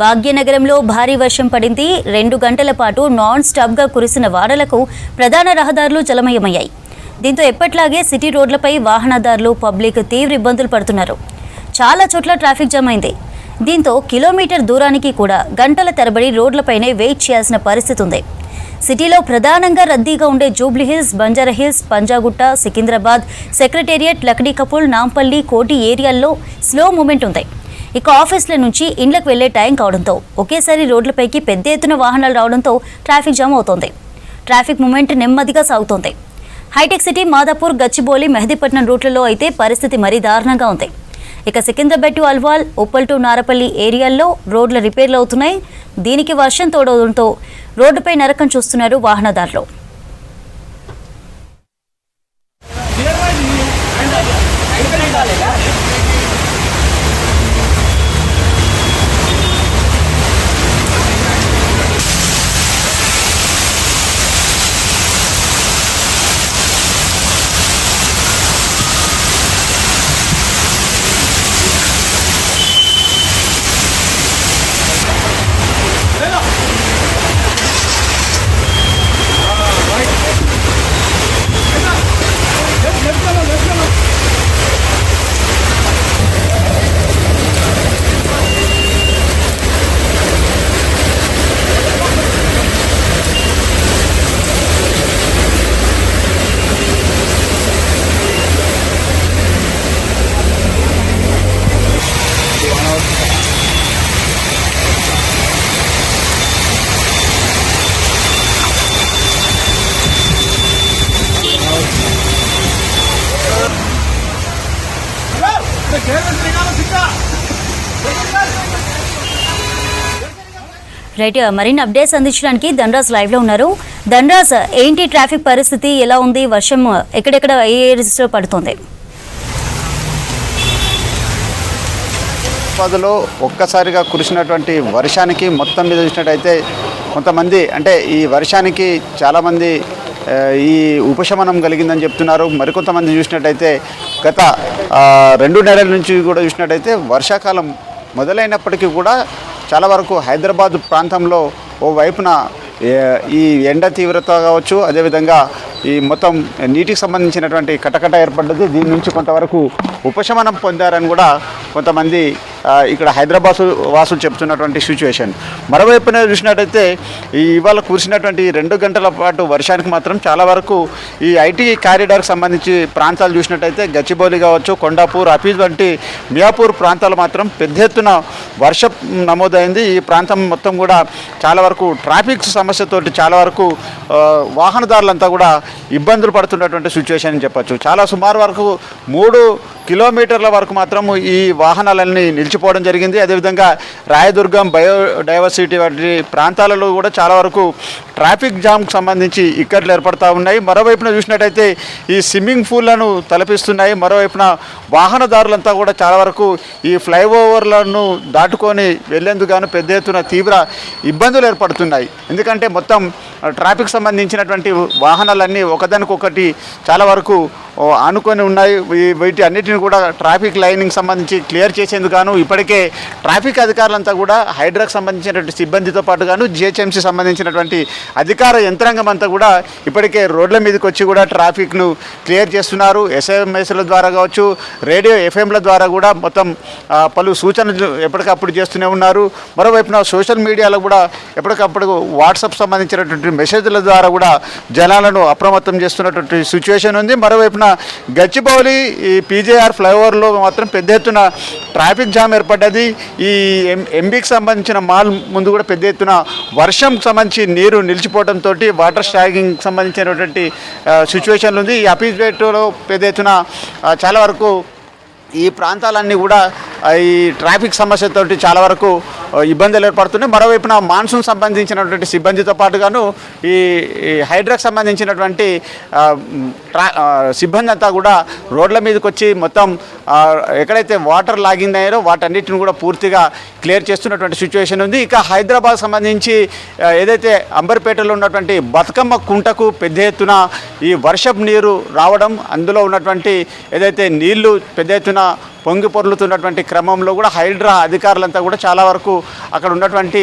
భాగ్యనగరంలో భారీ వర్షం పడింది. 2 గంటల పాటు నాన్ స్టాప్గా కురిసిన వానలకు ప్రధాన రహదారులు జలమయమయ్యాయి. దీంతో ఎప్పట్లాగే సిటీ రోడ్లపై వాహనదారులు, పబ్లిక్ తీవ్ర ఇబ్బందులు పడుతున్నారు. చాలా చోట్ల ట్రాఫిక్ జామ్ అయింది. దీంతో కిలోమీటర్ దూరానికి కూడా గంటల తరబడి రోడ్లపైనే వెయిట్ చేయాల్సిన పరిస్థితి ఉంది. సిటీలో ప్రధానంగా రద్దీగా ఉండే Jubilee hills, Banjara hills, Panjagutta, Secunderabad, secretariat, Lakdi కపూల్, Nampally, కోటి ఏరియాల్లో స్లో మూమెంట్ ఉంది. ఇక ఆఫీసుల నుంచి ఇండ్లకు వెళ్లే టైం కావడంతో ఒకేసారి రోడ్లపైకి పెద్ద ఎత్తున వాహనాలు రావడంతో ట్రాఫిక్ జామ్ అవుతోంది. ట్రాఫిక్ మూమెంట్ నెమ్మదిగా సాగుతోంది. హైటెక్ సిటీ, మాదాపూర్, గచ్చిబౌలి, మెహదీపట్నం రూట్లలో అయితే పరిస్థితి మరీ దారుణంగా ఉంది. ఇక సికింద్రాబాద్ టు అల్వాల్, ఉప్పల్ టు నారపల్లి ఏరియాల్లో రోడ్ల రిపేర్లు అవుతున్నాయి. దీనికి వర్షం తోడవడంతో రోడ్డుపై నరకం చూస్తున్నారు వాహనదారులు. రైట్, మరిన్ని అప్డేట్స్ అందించడానికి ధనరాజ్ లైవ్ లో ఉన్నారు. ధనరాజ్, ఏంటి ట్రాఫిక్ పరిస్థితి, ఎలా ఉంది? వర్షం ఎక్కడెక్కడ ఏ ఏరియాస్లో పడుతుంది? హైదరాబాద్లో ఒక్కసారిగా కురిసినటువంటి వర్షానికి మొత్తం మీద చూసినట్టయితే కొంతమంది అంటే ఈ వర్షానికి చాలామంది ఈ ఉపశమనం కలిగిందని చెప్తున్నారు. మరికొంతమంది చూసినట్టయితే గత 2 నెలల నుంచి కూడా చూసినట్టయితే వర్షాకాలం మొదలైనప్పటికీ కూడా చాలా వరకు హైదరాబాద్ ప్రాంతంలో ఓ వైపున ఈ ఎండ తీవ్రత కావచ్చు, అదేవిధంగా ఈ మొత్తం నీటికి సంబంధించినటువంటి కటకట ఏర్పడ్డది. దీని నుంచి కొంతవరకు ఉపశమనం పొందారని కూడా కొంతమంది ఇక్కడ హైదరాబాద్ వాసులు చెప్తున్నటువంటి సిచ్యువేషన్. మరోవైపున చూసినట్టయితే ఇవాళ కురిసినటువంటి 2 గంటల పాటు వర్షానికి మాత్రం చాలా వరకు ఈ ఐటీ కారిడార్కి సంబంధించి ప్రాంతాలు చూసినట్టయితే గచ్చిబౌలి కావచ్చు, కొండాపూర్, హఫీజ్ వంటి మియాపూర్ ప్రాంతాలు మాత్రం పెద్ద ఎత్తున వర్షం నమోదైంది. ఈ ప్రాంతం మొత్తం కూడా చాలా వరకు ట్రాఫిక్ సమస్యతోటి చాలా వరకు వాహనదారులంతా కూడా ఇబ్బందులు పడుతున్నటువంటి సిచ్యువేషన్ అని చెప్పచ్చు. చాలా సుమారు వరకు 3 కిలోమీటర్ల వరకు మాత్రం ఈ వాహనాలన్నీ నిలిచిపోవడం జరిగింది. అదేవిధంగా రాయదుర్గం, బయోడైవర్సిటీ వంటి ప్రాంతాలలో కూడా చాలా వరకు ట్రాఫిక్ జామ్కి సంబంధించి ఇక్కట్లు ఏర్పడతా ఉన్నాయి. మరోవైపున చూసినట్టయితే ఈ స్విమ్మింగ్ పూల్లను తలపిస్తున్నాయి. మరోవైపున వాహనదారులంతా కూడా చాలా వరకు ఈ ఫ్లైఓవర్లను దాటుకొని వెళ్లేందుకు గాను పెద్ద ఎత్తున తీవ్ర ఇబ్బందులు ఏర్పడుతున్నాయి. ఎందుకంటే మొత్తం ట్రాఫిక్ సంబంధించినటువంటి వాహనాలన్నీ ఒకదానికొకటి చాలా వరకు ఆనుకొని ఉన్నాయి. వీటి అన్నిటిని కూడా ట్రాఫిక్ లైనింగ్ సంబంధించి క్లియర్ చేసేందుకు గాను ఇప్పటికే ట్రాఫిక్ అధికారులంతా కూడా హైడ్రాకు సంబంధించినటువంటి సిబ్బందితో పాటు గాను జిహెచ్ఎంసీ సంబంధించినటువంటి అధికార యంత్రాంగం అంతా కూడా ఇప్పటికే రోడ్ల మీదకి వచ్చి కూడా ట్రాఫిక్ను క్లియర్ చేస్తున్నారు. ఎస్ఎంఎస్ల ద్వారా కావచ్చు, రేడియో ఎఫ్ఎంల ద్వారా కూడా మొత్తం పలు సూచనలు ఎప్పటికప్పుడు చేస్తూనే ఉన్నారు. మరోవైపున సోషల్ మీడియాలో కూడా ఎప్పటికప్పుడు వాట్సాప్ సంబంధించినటువంటి మెసేజ్ల ద్వారా కూడా జనాలను అప్రమత్తం చేస్తున్నటువంటి సిచ్యువేషన్ ఉంది. మరోవైపున గచ్చిబౌలి ఈ పీజేఆర్ ఫ్లైఓవర్లో మాత్రం పెద్ద ఎత్తున ట్రాఫిక్ జామ్ ఏర్పడ్డది. ఈ ఎంబీకి సంబంధించిన మాల్ ముందు కూడా పెద్ద ఎత్తున వర్షం సంబంధించి నీరు నిలిచిపోవడంతో వాటర్ స్టాగింగ్ సంబంధించినటువంటి సిచ్యువేషన్లు ఉంది. ఈ అపీజ్పేటలో పెద్ద ఎత్తున చాలా వరకు ఈ ప్రాంతాలన్నీ కూడా ఈ ట్రాఫిక్ సమస్యతో చాలా వరకు ఇబ్బందులు ఏర్పడుతున్నాయి. మరోవైపున మాన్సూన్ సంబంధించినటువంటి సిబ్బందితో పాటుగాను ఈ హైడ్రాకు సంబంధించినటువంటి సిబ్బంది అంతా కూడా రోడ్ల మీదకి వచ్చి మొత్తం ఎక్కడైతే వాటర్ లాగింగ్ అయ్యారో వాటన్నిటిని కూడా పూర్తిగా క్లియర్ చేస్తున్నటువంటి సిచ్యువేషన్ ఉంది. ఇక హైదరాబాద్ సంబంధించి ఏదైతే అంబర్పేటలో ఉన్నటువంటి బతుకమ్మ కుంటకు పెద్ద ఎత్తున ఈ వర్షపు నీరు రావడం, అందులో ఉన్నటువంటి ఏదైతే నీళ్లు పెద్ద ఎత్తున పొంగి పొర్లుతున్నటువంటి క్రమంలో కూడా హైడ్రా అధికారులంతా కూడా చాలా వరకు అక్కడ ఉన్నటువంటి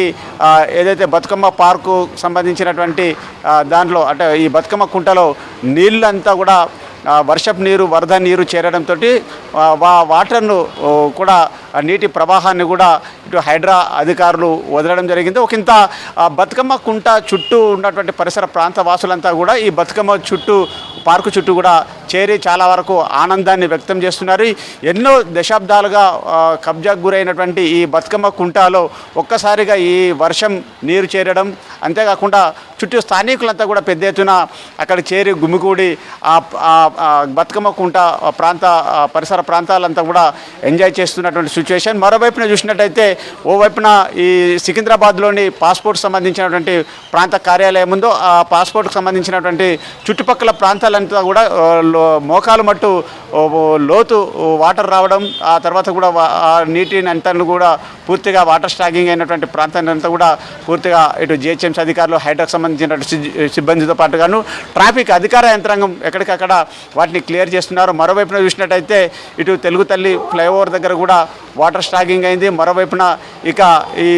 ఏదైతే బతుకమ్మ పార్కు సంబంధించినటువంటి దాంట్లో అంటే ఈ బతుకమ్మ కుంటలో నీళ్ళంతా కూడా వర్షపు నీరు, వరద నీరు చేరడంతో వాటర్ను కూడా నీటి ప్రవాహాన్ని కూడా ఇటు హైడ్రా అధికారులు వదలడం జరిగింది. ఒకంత బతుకమ్మ కుంట చుట్టూ ఉన్నటువంటి పరిసర ప్రాంత వాసులంతా కూడా ఈ బతుకమ్మ చుట్టూ పార్కు చుట్టూ కూడా చేరి చాలా వరకు ఆనందాన్ని వ్యక్తం చేస్తున్నారు. ఎన్నో దశాబ్దాలుగా కబ్జాకు గురైనటువంటి ఈ బతుకమ్మ కుంటలో ఒక్కసారిగా ఈ వర్షం నీరు చేరడం, అంతేకాకుండా చుట్టూ స్థానికులంతా కూడా పెద్ద ఎత్తున అక్కడ చేరి గుమికూడి బతుకమ్మ కుంట పరిసర ప్రాంతాలంతా కూడా ఎంజాయ్ చేస్తున్నటువంటి సిచ్యువేషన్. మరోవైపున చూసినట్టయితే ఓవైపున ఈ సికింద్రాబాద్లోని పాస్పోర్ట్ సంబంధించినటువంటి ప్రాంత కార్యాలయం ఉందో ఆ పాస్పోర్ట్కి సంబంధించినటువంటి చుట్టుపక్కల ప్రాంతాలంతా కూడా మోకాలు మట్టు లోతు వాటర్ రావడం, ఆ తర్వాత కూడా ఆ నీటిని అంతా కూడా పూర్తిగా వాటర్ స్టాగింగ్ అయినటువంటి ప్రాంతాన్ని అంతా కూడా పూర్తిగా ఇటు జిహెచ్ఎంసీ అధికారులు, హైడ్రాకు సంబంధించినటువంటి సిబ్బందితో పాటుగాను ట్రాఫిక్ అధికార యంత్రాంగం ఎక్కడికక్కడ వాటిని క్లియర్ చేస్తున్నారు. మరోవైపున చూసినట్టయితే ఇటు తెలుగు తల్లి ఫ్లైఓవర్ దగ్గర కూడా వాటర్ స్టాగింగ్ అయింది. మరోవైపున ఇక ఈ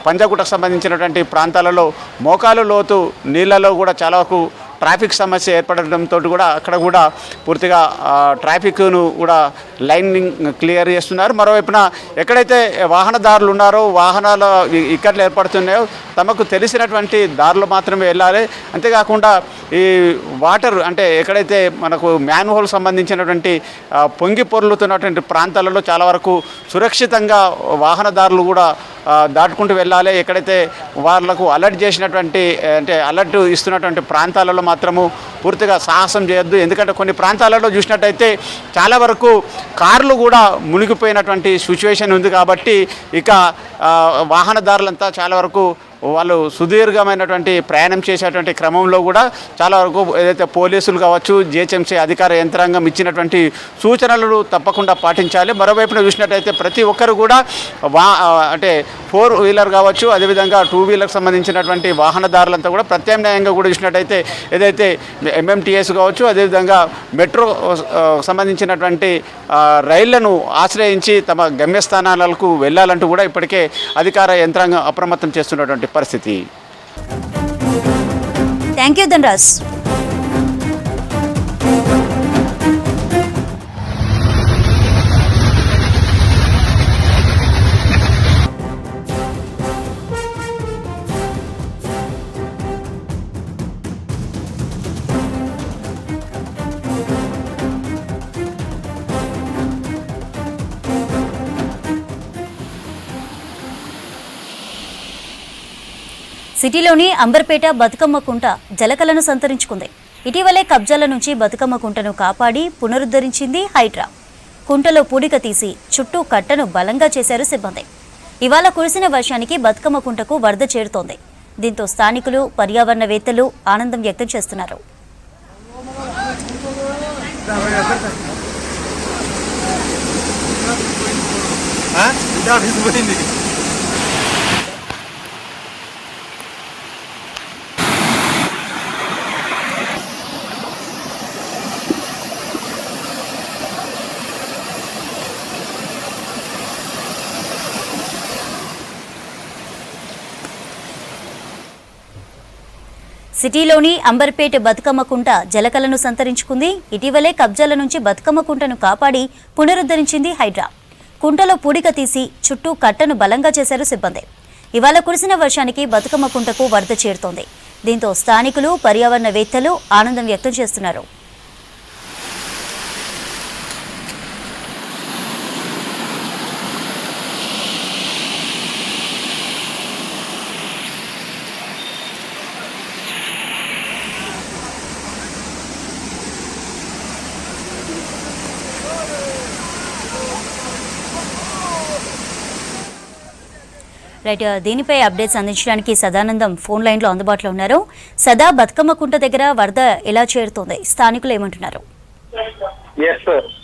పంజాగుట్టకు సంబంధించినటువంటి ప్రాంతాలలో మోకాలు లోతు నీళ్లలో కూడా చాలా వరకు ట్రాఫిక్ సమస్య ఏర్పడడంతో కూడా అక్కడ కూడా పూర్తిగా ట్రాఫిక్ను కూడా లైనింగ్ క్లియర్ చేస్తున్నారు. మరోవైపున ఎక్కడైతే వాహనదారులు ఉన్నారో వాహనాల ఇక్కట్లు ఏర్పడుతున్నాయో తమకు తెలిసినటువంటి దారులు మాత్రమే వెళ్ళాలి. అంతేకాకుండా ఈ వాటర్ అంటే ఎక్కడైతే మనకు మ్యాన్హోల్ సంబంధించినటువంటి పొంగి పొర్లుతున్నటువంటి ప్రాంతాలలో చాలా వరకు సురక్షితంగా వాహనదారులు కూడా దాటుకుంటూ వెళ్ళాలి. ఎక్కడైతే వాళ్ళకు అలర్ట్ చేసినటువంటి అంటే అలర్ట్ ఇస్తున్నటువంటి ప్రాంతాలలో మాత్రము పూర్తిగా సాహసం చేయొద్దు. ఎందుకంటే కొన్ని ప్రాంతాలలో చూసినట్టయితే చాలా వరకు కార్లు కూడా మునిగిపోయినటువంటి సిచ్యువేషన్ ఉంది. కాబట్టి ఇక వాహనదారులంతా చాలా వరకు వాళ్ళు సుదీర్ఘమైనటువంటి ప్రయాణం చేసేటువంటి క్రమంలో కూడా చాలా వరకు ఏదైతే పోలీసులు కావచ్చు, జిహెచ్ఎంసీ అధికార యంత్రాంగం ఇచ్చినటువంటి సూచనలను తప్పకుండా పాటించాలి. మరోవైపున చూసినట్టయితే ప్రతి ఒక్కరు కూడా అంటే 4 వీలర్ కావచ్చు, అదేవిధంగా 2 వీలర్కి సంబంధించినటువంటి వాహనదారులంతా కూడా ప్రత్యామ్నాయంగా కూడా చూసినట్టయితే ఏదైతే ఎంఎంటీఎస్ కావచ్చు, అదేవిధంగా మెట్రో సంబంధించినటువంటి రైళ్లను ఆశ్రయించి తమ గమ్యస్థానాలకు వెళ్ళాలంటూ కూడా ఇప్పటికే అధికార యంత్రాంగం అప్రమత్తం చేస్తున్నటువంటి పరిస్థితి. Thank you Dhanraj. సిటీలోని అంబర్పేట బతుకమ్మ కుంట జలకలను సంతరించుకుంది. ఇటీవలే కబ్జాల నుంచి బతుకమ్మ కుంటను కాపాడి పునరుద్ధరించింది హైడ్రా. కుంటలో పూడిక తీసి చుట్టూ కట్టను బలంగా చేశారు సిబ్బంది. ఇవాళ కురిసిన వర్షానికి బతుకమ్మ కుంటకు వరద చేరుతోంది. దీంతో స్థానికులు, పర్యావరణవేత్తలు ఆనందం వ్యక్తం చేస్తున్నారు. సిటీలోని అంబర్పేట బతుకమ్మ కుంట జలకలను సంతరించుకుంది. ఇటీవలే కబ్జాల నుంచి బతుకమ్మ కుంటను కాపాడి పునరుద్ధరించింది హైడ్రా. కుంటలో పూడిక తీసి చుట్టూ కట్టను బలంగా చేశారు సిబ్బంది. ఇవాళ కురిసిన వర్షానికి బతుకమ్మ కుంటకు వరద చేరుతోంది. దీంతో స్థానికులు, పర్యావరణవేత్తలు ఆనందం వ్యక్తం చేస్తున్నారు. రైట్, దీనిపై అప్డేట్స్ అందించడానికి సదానందం ఫోన్ లైన్లో అందుబాటులో ఉన్నారు. సదా, బతుకమ్మ కుంట దగ్గర వరద ఎలా చేరుతోంది, స్థానికులు ఏమంటున్నారు?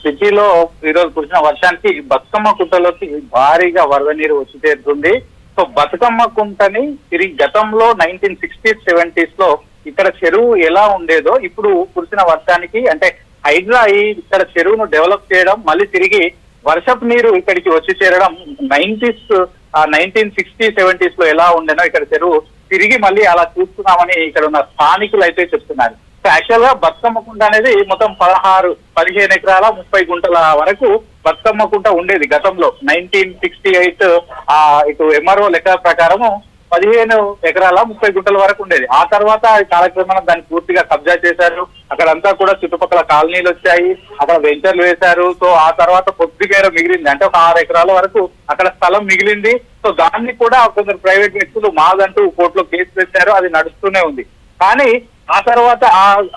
సిటీలో ఈరోజు కురిసిన వర్షానికి బతుకమ్మ కుంటలోకి భారీగా వరద నీరు వచ్చి చేరుతుంది. సో బతుకమ్మ కుంటని తిరిగి గతంలో 1960s, 70s లో ఇక్కడ చెరువు ఎలా ఉండేదో ఇప్పుడు కురిసిన వర్షానికి అంటే హైడ్రా ఇక్కడ చెరువును డెవలప్ చేయడం, మళ్ళీ తిరిగి వర్షపు నీరు ఇక్కడికి వచ్చి చేరడం 1960s, 70s లో ఎలా ఉండేనో ఇక్కడ చెరువు తిరిగి మళ్ళీ అలా చూస్తున్నామని ఇక్కడ ఉన్న స్థానికులు అయితే చెప్తున్నారు. యాక్చువల్ గా బతుకమ్మ కుంట అనేది మొత్తం 15 ఎకరాల 30 గుంటల వరకు బతుకమ్మ కుంట ఉండేది గతంలో. 1968 ఇటు ఎంఆర్ఓ లెక్క ప్రకారము 15 ఎకరాల 30 గుంటల వరకు ఉండేది. ఆ తర్వాత కాలక్రమంలో దాన్ని పూర్తిగా కబ్జా చేశారు. అక్కడంతా కూడా చుట్టుపక్కల కాలనీలు వచ్చాయి, అక్కడ వెంచర్లు వేశారు. సో ఆ తర్వాత కొద్దిగా మిగిలింది, అంటే ఒక 6 ఎకరాల వరకు అక్కడ స్థలం మిగిలింది. సో దాన్ని కూడా కొందరు ప్రైవేట్ వ్యక్తులు మాదంటూ కోర్టులో కేసు పెట్టారు, అది నడుస్తూనే ఉంది. కానీ ఆ తర్వాత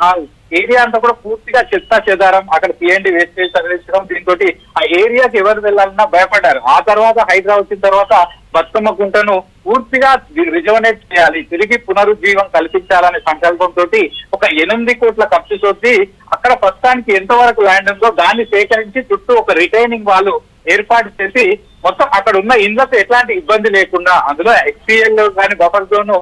ఆ ఏరియా అంతా కూడా పూర్తిగా చెత్తా చెదారం, అక్కడ పిఎండి వేస్టేజ్ తరలించడం, దీంతో ఆ ఏరియాకి ఎవరు వెళ్ళాలన్నా భయపడ్డారు. ఆ తర్వాత హైదరాబాద్ వచ్చిన తర్వాత బతుకమ్మ కుంటను పూర్తిగా రిజర్వనేట్ చేయాలి, తిరిగి పునరుజ్జీవం కల్పించాలనే సంకల్పంతో ఒక 8 కోట్ల ఖర్చు తోటి అక్కడ ప్రస్తుతానికి ఎంతవరకు ల్యాండ్ ఉందో దాన్ని సేకరించి చుట్టూ ఒక రిటైనింగ్ వాళ్ళు ఏర్పాటు చేసి మొత్తం అక్కడ ఉన్న ఇళ్లకు ఎట్లాంటి ఇబ్బంది లేకుండా, అందులో ఎక్స్పీఎల్ కానీ బఫర్ జోన్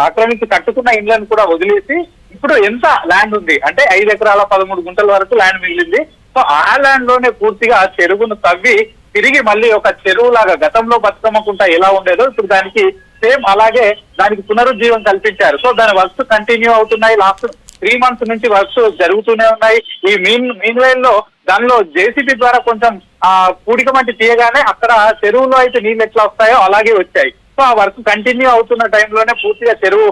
ఆక్రమించి కట్టుకున్న ఇళ్లను కూడా వదిలేసి ఇప్పుడు ఎంత ల్యాండ్ ఉంది అంటే 5 ఎకరాల 13 గుంటల వరకు ల్యాండ్ మిగిలింది. సో ఆ ల్యాండ్ లోనే పూర్తిగా చెరువును తవ్వి తిరిగి మళ్ళీ ఒక చెరువు లాగా గతంలో బతుకమ్మ కుంట ఎలా ఉండేదో ఇప్పుడు దానికి సేమ్ అలాగే దానికి పునరుజ్జీవం కల్పించారు. సో దాని వర్క్స్ కంటిన్యూ అవుతున్నాయి. లాస్ట్ 3 months నుంచి వర్క్స్ జరుగుతూనే ఉన్నాయి. ఈ మీన్ లైన్ లో దానిలో జేసీబీ ద్వారా కొంచెం పూడిక మట్టి తీయగానే అక్కడ చెరువులో అయితే నీళ్ళు ఎట్లా వస్తాయో అలాగే వచ్చాయి. సో ఆ వర్క్ కంటిన్యూ అవుతున్న టైంలోనే పూర్తిగా చెరువు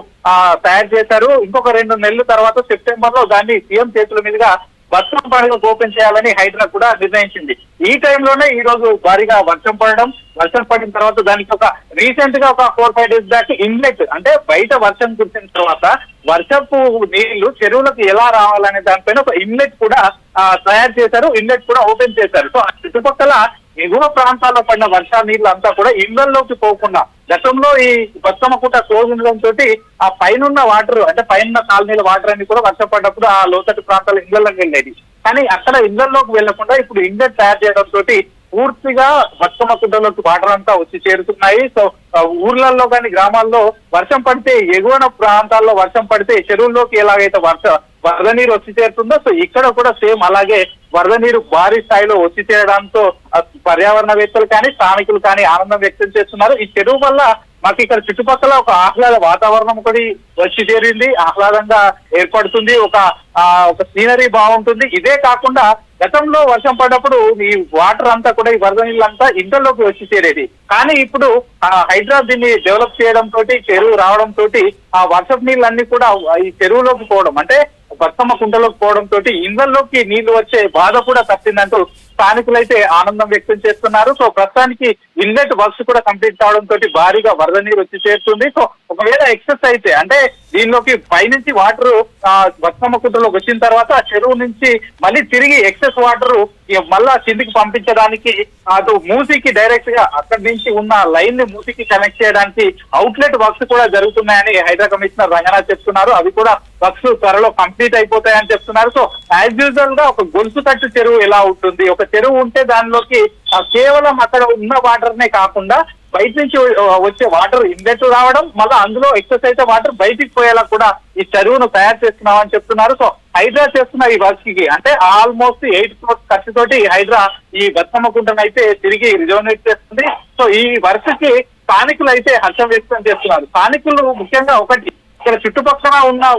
తయారు చేశారు. ఇంకొక 2 నెలల తర్వాత సెప్టెంబర్ లో దాన్ని సీఎం చేతుల మీదుగా బతుకమ్మ పండుగ ఓపెన్ చేయాలని హైడ్రా కూడా నిర్ణయించింది. ఈ టైంలోనే ఈ రోజు భారీగా వర్షం పడిన తర్వాత దానికి ఒక రీసెంట్ గా ఒక 4-5 days బ్యాక్ ఇన్లెట్ అంటే బయట వర్షం కురిసిన తర్వాత వర్షపు నీళ్లు చెరువులకు ఎలా రావాలనే దానిపైన ఒక ఇన్లెట్ కూడా తయారు చేశారు, ఇన్లెట్ కూడా ఓపెన్ చేశారు. సో చుట్టుపక్కల ఎగువ ప్రాంతాల్లో పడిన వర్షా నీళ్లు అంతా కూడా ఇళ్లలోకి పోకుండా గతంలో ఈ బతుకమ్మకుంట క్లోజ్ ఉండడంతో ఆ పైన వాటర్ అంటే పైన కాలనీల వాటర్ అన్ని కూడా వర్షం పడ్డప్పుడు ఆ లోతట్టు ప్రాంతాలు ఇళ్లలోకి వెళ్ళేది. కానీ అక్కడ ఇళ్లలోకి వెళ్లకుండా ఇప్పుడు ఇండెట్ తయారు చేయడంతో పూర్తిగా బతుకమ్మ కుంటలోకి వాటర్ అంతా వచ్చి చేరుతున్నాయి. సో ఊర్లలో కానీ గ్రామాల్లో వర్షం పడితే ఎగువన ప్రాంతాల్లో వర్షం పడితే చెరువుల్లోకి ఎలాగైతే వరద నీరు వచ్చి చేరుతుందో సో ఇక్కడ కూడా సేమ్ అలాగే వరద నీరు భారీ స్థాయిలో వచ్చి చేరడంతో పర్యావరణవేత్తలు కానీ స్థానికులు కానీ ఆనందం వ్యక్తం చేస్తున్నారు. ఈ చెరువు వల్ల మాకు ఇక్కడ చుట్టుపక్కల ఒక ఆహ్లాద వాతావరణం ఒకటి వచ్చి చేరింది, ఆహ్లాదంగా ఏర్పడుతుంది, ఒక సీనరీ బాగుంటుంది. ఇదే కాకుండా గతంలో వర్షం పడ్డప్పుడు ఈ వాటర్ అంతా కూడా ఈ వరద నీళ్ళంతా ఇంట్లోకి వచ్చి చేరేది. కానీ ఇప్పుడు హైడ్రా దీన్ని డెవలప్ చేయడం తోటి చెరువు రావడం తోటి ఆ వర్షపు నీళ్ళన్నీ కూడా ఈ చెరువులోకి పోవడం అంటే బతుకమ్మ కుంటలోకి పోవడం తోటి ఇళ్లలోకి నీళ్లు వచ్చే బాధ కూడా తప్పిందంటూ స్థానికులైతే ఆనందం వ్యక్తం చేస్తున్నారు. సో ప్రస్తుతానికి ఇన్లెట్ వర్క్స్ కూడా కంప్లీట్ కావడం తోటి భారీగా వరద నీరు వచ్చి చేరుతుంది. సో ఒకవేళ ఎక్సెస్ అయితే అంటే దీనిలోకి పైనుంచి వాటర్ బతుకమ్మ కుంటలోకి వచ్చిన తర్వాత ఆ చెరువు నుంచి మళ్ళీ తిరిగి ఎక్సెస్ వాటర్ మళ్ళా కిందికి పంపించడానికి అటు మూసీకి డైరెక్ట్ గా అక్కడి నుంచి ఉన్న లైన్ ని మూసీకి కనెక్ట్ చేయడానికి అవుట్లెట్ వర్క్స్ కూడా జరుగుతున్నాయని హైడ్రా కమిషనర్ రంగనాథ్ చెప్తున్నారు. అవి కూడా వర్క్స్ త్వరలో కంప్లీట్ అయిపోతాయని చెప్తున్నారు. సో యాజ్ యూజువల్ గా ఒక గొలుసు కట్టు చెరువు ఎలా ఉంటుంది, ఒక చెరువు ఉంటే దానిలోకి కేవలం అక్కడ ఉన్న వాటర్ నే కాకుండా బయట నుంచి వచ్చే వాటర్ ఇన్లెట్ రావడం మళ్ళీ అందులో ఎక్సెస్ అయితే వాటర్ బయటికి పోయేలా కూడా ఈ చెరువును తయారు చేస్తున్నామని చెప్తున్నారు. సో హైడ్రా చేస్తున్న ఈ వర్క్ కి అంటే ఆల్మోస్ట్ 8 crores ఖర్చుతోటి హైడ్రా ఈ బతుకమ్మ కుంటను అయితే తిరిగి రిజోనేట్ చేస్తుంది. సో ఈ వర్క్ కి స్థానికులు అయితే హర్షం వ్యక్తం చేస్తున్నారు. స్థానికులు ముఖ్యంగా ఒకటి ఇక్కడ చుట్టుపక్కల ఉన్న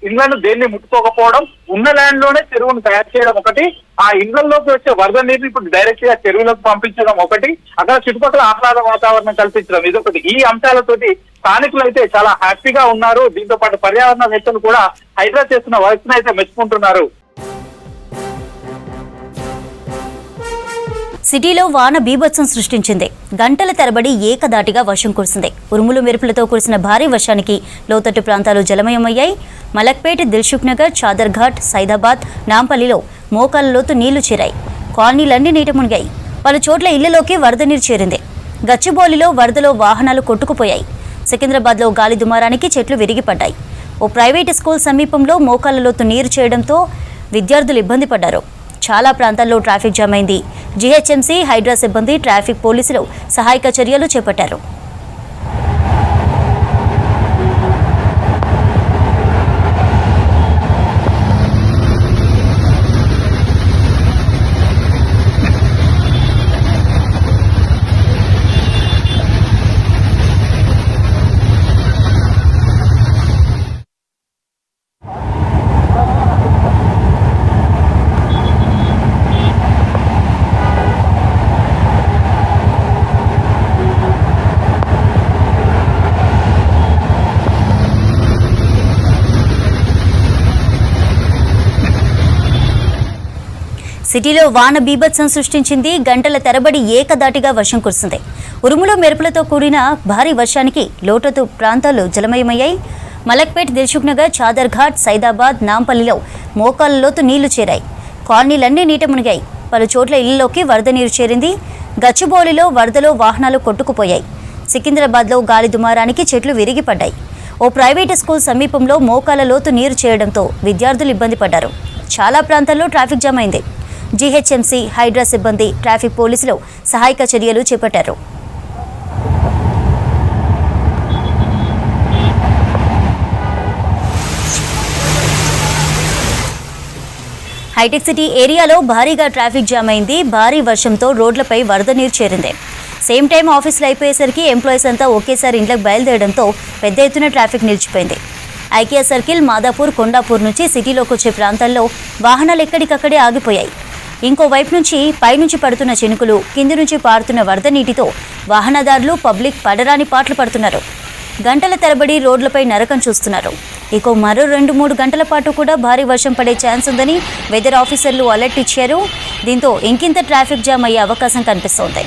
ఇళ్లను దేన్ని ముట్టుకోకపోవడం, ఉన్న ల్యాండ్ లోనే చెరువును తయారు చేయడం ఒకటి, ఆ ఇళ్లలోకి వచ్చే వరద నీరు ఇప్పుడు డైరెక్ట్ గా చెరువులకు పంపించడం ఒకటి, అక్కడ చుట్టుపక్కల ఆహ్లాద వాతావరణం కల్పించడం ఇదొకటి. ఈ అంశాలతోటి స్థానికులు అయితే చాలా హ్యాపీగా ఉన్నారు. దీంతో పాటు పర్యావరణవేత్తలు కూడా హైడ్రా చేస్తున్న వర్క్ అయితే మెచ్చుకుంటున్నారు. సిటీలో వాన బీభత్సం సృష్టించింది. గంటల తరబడి ఏకదాటిగా వర్షం కురిసింది. ఉరుములు మెరుపులతో కురిసిన భారీ వర్షానికి లోతట్టు ప్రాంతాలు జలమయమయ్యాయి. మలక్పేట్, దిల్సుఖ్ నగర్, చాదర్ఘాట్, సైదాబాద్, నాంపల్లిలో మోకాల లోతు నీళ్లు చేరాయి. కాలనీలన్నీ నీట మునిగాయి. పలు చోట్ల ఇళ్లలోకి వరద నీరు చేరింది. గచ్చిబౌలిలో వరదలో వాహనాలు కొట్టుకుపోయాయి. సికింద్రాబాద్లో గాలి దుమారానికి చెట్లు విరిగిపడ్డాయి. ఓ ప్రైవేటు స్కూల్ సమీపంలో మోకాల లోతు నీరు చేయడంతో విద్యార్థులు ఇబ్బంది పడ్డారు. చాలా ప్రాంతాల్లో ట్రాఫిక్ జామ్ అయింది. జీహెచ్ఎంసీ, హైడ్రా సిబ్బంది, ట్రాఫిక్ పోలీసులు సహాయక చర్యలు చేపట్టారు. సిటీలో వాన బీభత్సం సృష్టించింది. గంటల తరబడి ఏకదాటిగా వర్షం కురిసింది. ఉరుములు మెరుపులతో కూడిన భారీ వర్షానికి లోతట్టు ప్రాంతాలు జలమయమయ్యాయి. మలక్పేట్, దిల్సుఖ్ నగర్, చాదర్ఘాట్, సైదాబాద్, నాంపల్లిలో మోకాల లోతు నీళ్లు చేరాయి. కాలనీలన్నీ నీట మునిగాయి. పలు చోట్ల ఇళ్లలోకి వరద నీరు చేరింది. గచ్చిబౌలిలో వరదలో వాహనాలు కొట్టుకుపోయాయి. సికింద్రాబాద్లో గాలి దుమారానికి చెట్లు విరిగిపడ్డాయి. ఓ ప్రైవేటు స్కూల్ సమీపంలో మోకాల లోతు నీరు చేరడంతో విద్యార్థులు ఇబ్బంది పడ్డారు. చాలా ప్రాంతాల్లో ట్రాఫిక్ జామ్ అయింది. జీహెచ్ఎంసీ, హైడ్రా సిబ్బంది, ట్రాఫిక్ పోలీసులు సహాయక చర్యలు చేపట్టారు. హైటెక్ సిటీ ఏరియాలో భారీగా ట్రాఫిక్ జామ్ అయింది. భారీ వర్షంతో రోడ్లపై వరద నీరు చేరింది. సేమ్ టైం ఆఫీసులు అయిపోయేసరికి ఎంప్లాయీస్ అంతా ఒకేసారి ఇంట్లోకి బయలుదేరడంతో పెద్ద ఎత్తున ట్రాఫిక్ నిలిచిపోయింది. ఐకియా సర్కిల్, మాదాపూర్, కొండాపూర్ నుంచి సిటీలోకి వచ్చే ప్రాంతాల్లో వాహనాలు ఎక్కడికక్కడే ఆగిపోయాయి. ఇంకోవైపు నుంచి పైనుంచి పడుతున్న చినుకులు, కింది నుంచి పారుతున్న వరద నీటితో వాహనదారులు, పబ్లిక్ పడరాని పాటలు పడుతున్నారు. గంటల తరబడి రోడ్లపై నరకం చూస్తున్నారు. ఇక మరో 2-3 గంటల పాటు కూడా భారీ వర్షం పడే ఛాన్స్ ఉందని వెదర్ ఆఫీసర్లు అలర్ట్ ఇచ్చారు. దీంతో ఇంకింత ట్రాఫిక్ జామ్ అయ్యే అవకాశం కనిపిస్తోంది.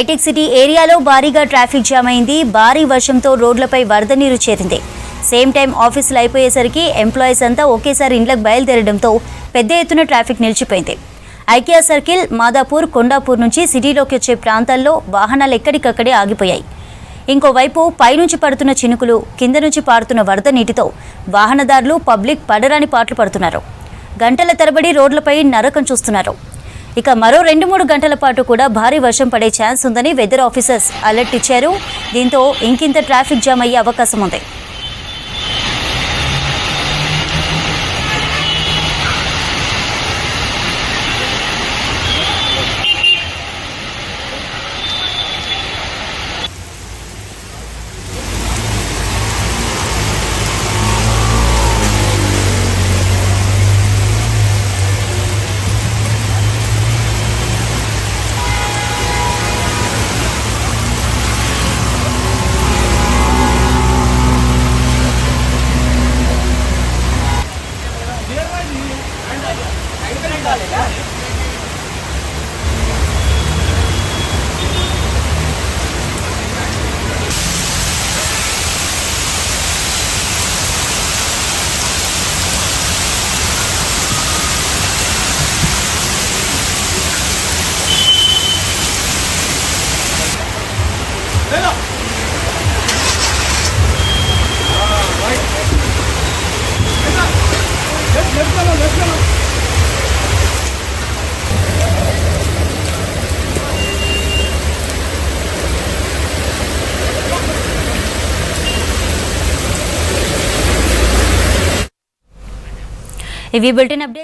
హైటెక్ సిటీ ఏరియాలో భారీగా ట్రాఫిక్ జామ్ అయింది. భారీ వర్షంతో రోడ్లపై వరద నీరు చేరింది. సేమ్ టైం ఆఫీసులు అయిపోయేసరికి ఎంప్లాయీస్ అంతా ఒకేసారి ఇండ్లకు బయలుదేరడంతో పెద్ద ఎత్తున ట్రాఫిక్ నిలిచిపోయింది. ఐకియా సర్కిల్, మాదాపూర్, కొండాపూర్ నుంచి సిటీలోకి వచ్చే ప్రాంతాల్లో వాహనాలు ఎక్కడికక్కడే ఆగిపోయాయి. ఇంకోవైపు పైనుంచి పడుతున్న చినుకులు, కింద నుంచి పారుతున్న వరద నీటితో వాహనదారులు, పబ్లిక్ పడరాని పాటలు పడుతున్నారు. గంటల తరబడి రోడ్లపై నరకం చూస్తున్నారు. ఇక మరో 2-3 గంటల పాటు కూడా భారీ వర్షం పడే ఛాన్స్ ఉందని వెదర్ ఆఫీసర్స్ అలర్ట్ ఇచ్చారు. దీంతో ఇంకింత ట్రాఫిక్ జామ్ అయ్యే అవకాశం ఉంది. ఇవి బులెటిన్ అప్డేట్స్.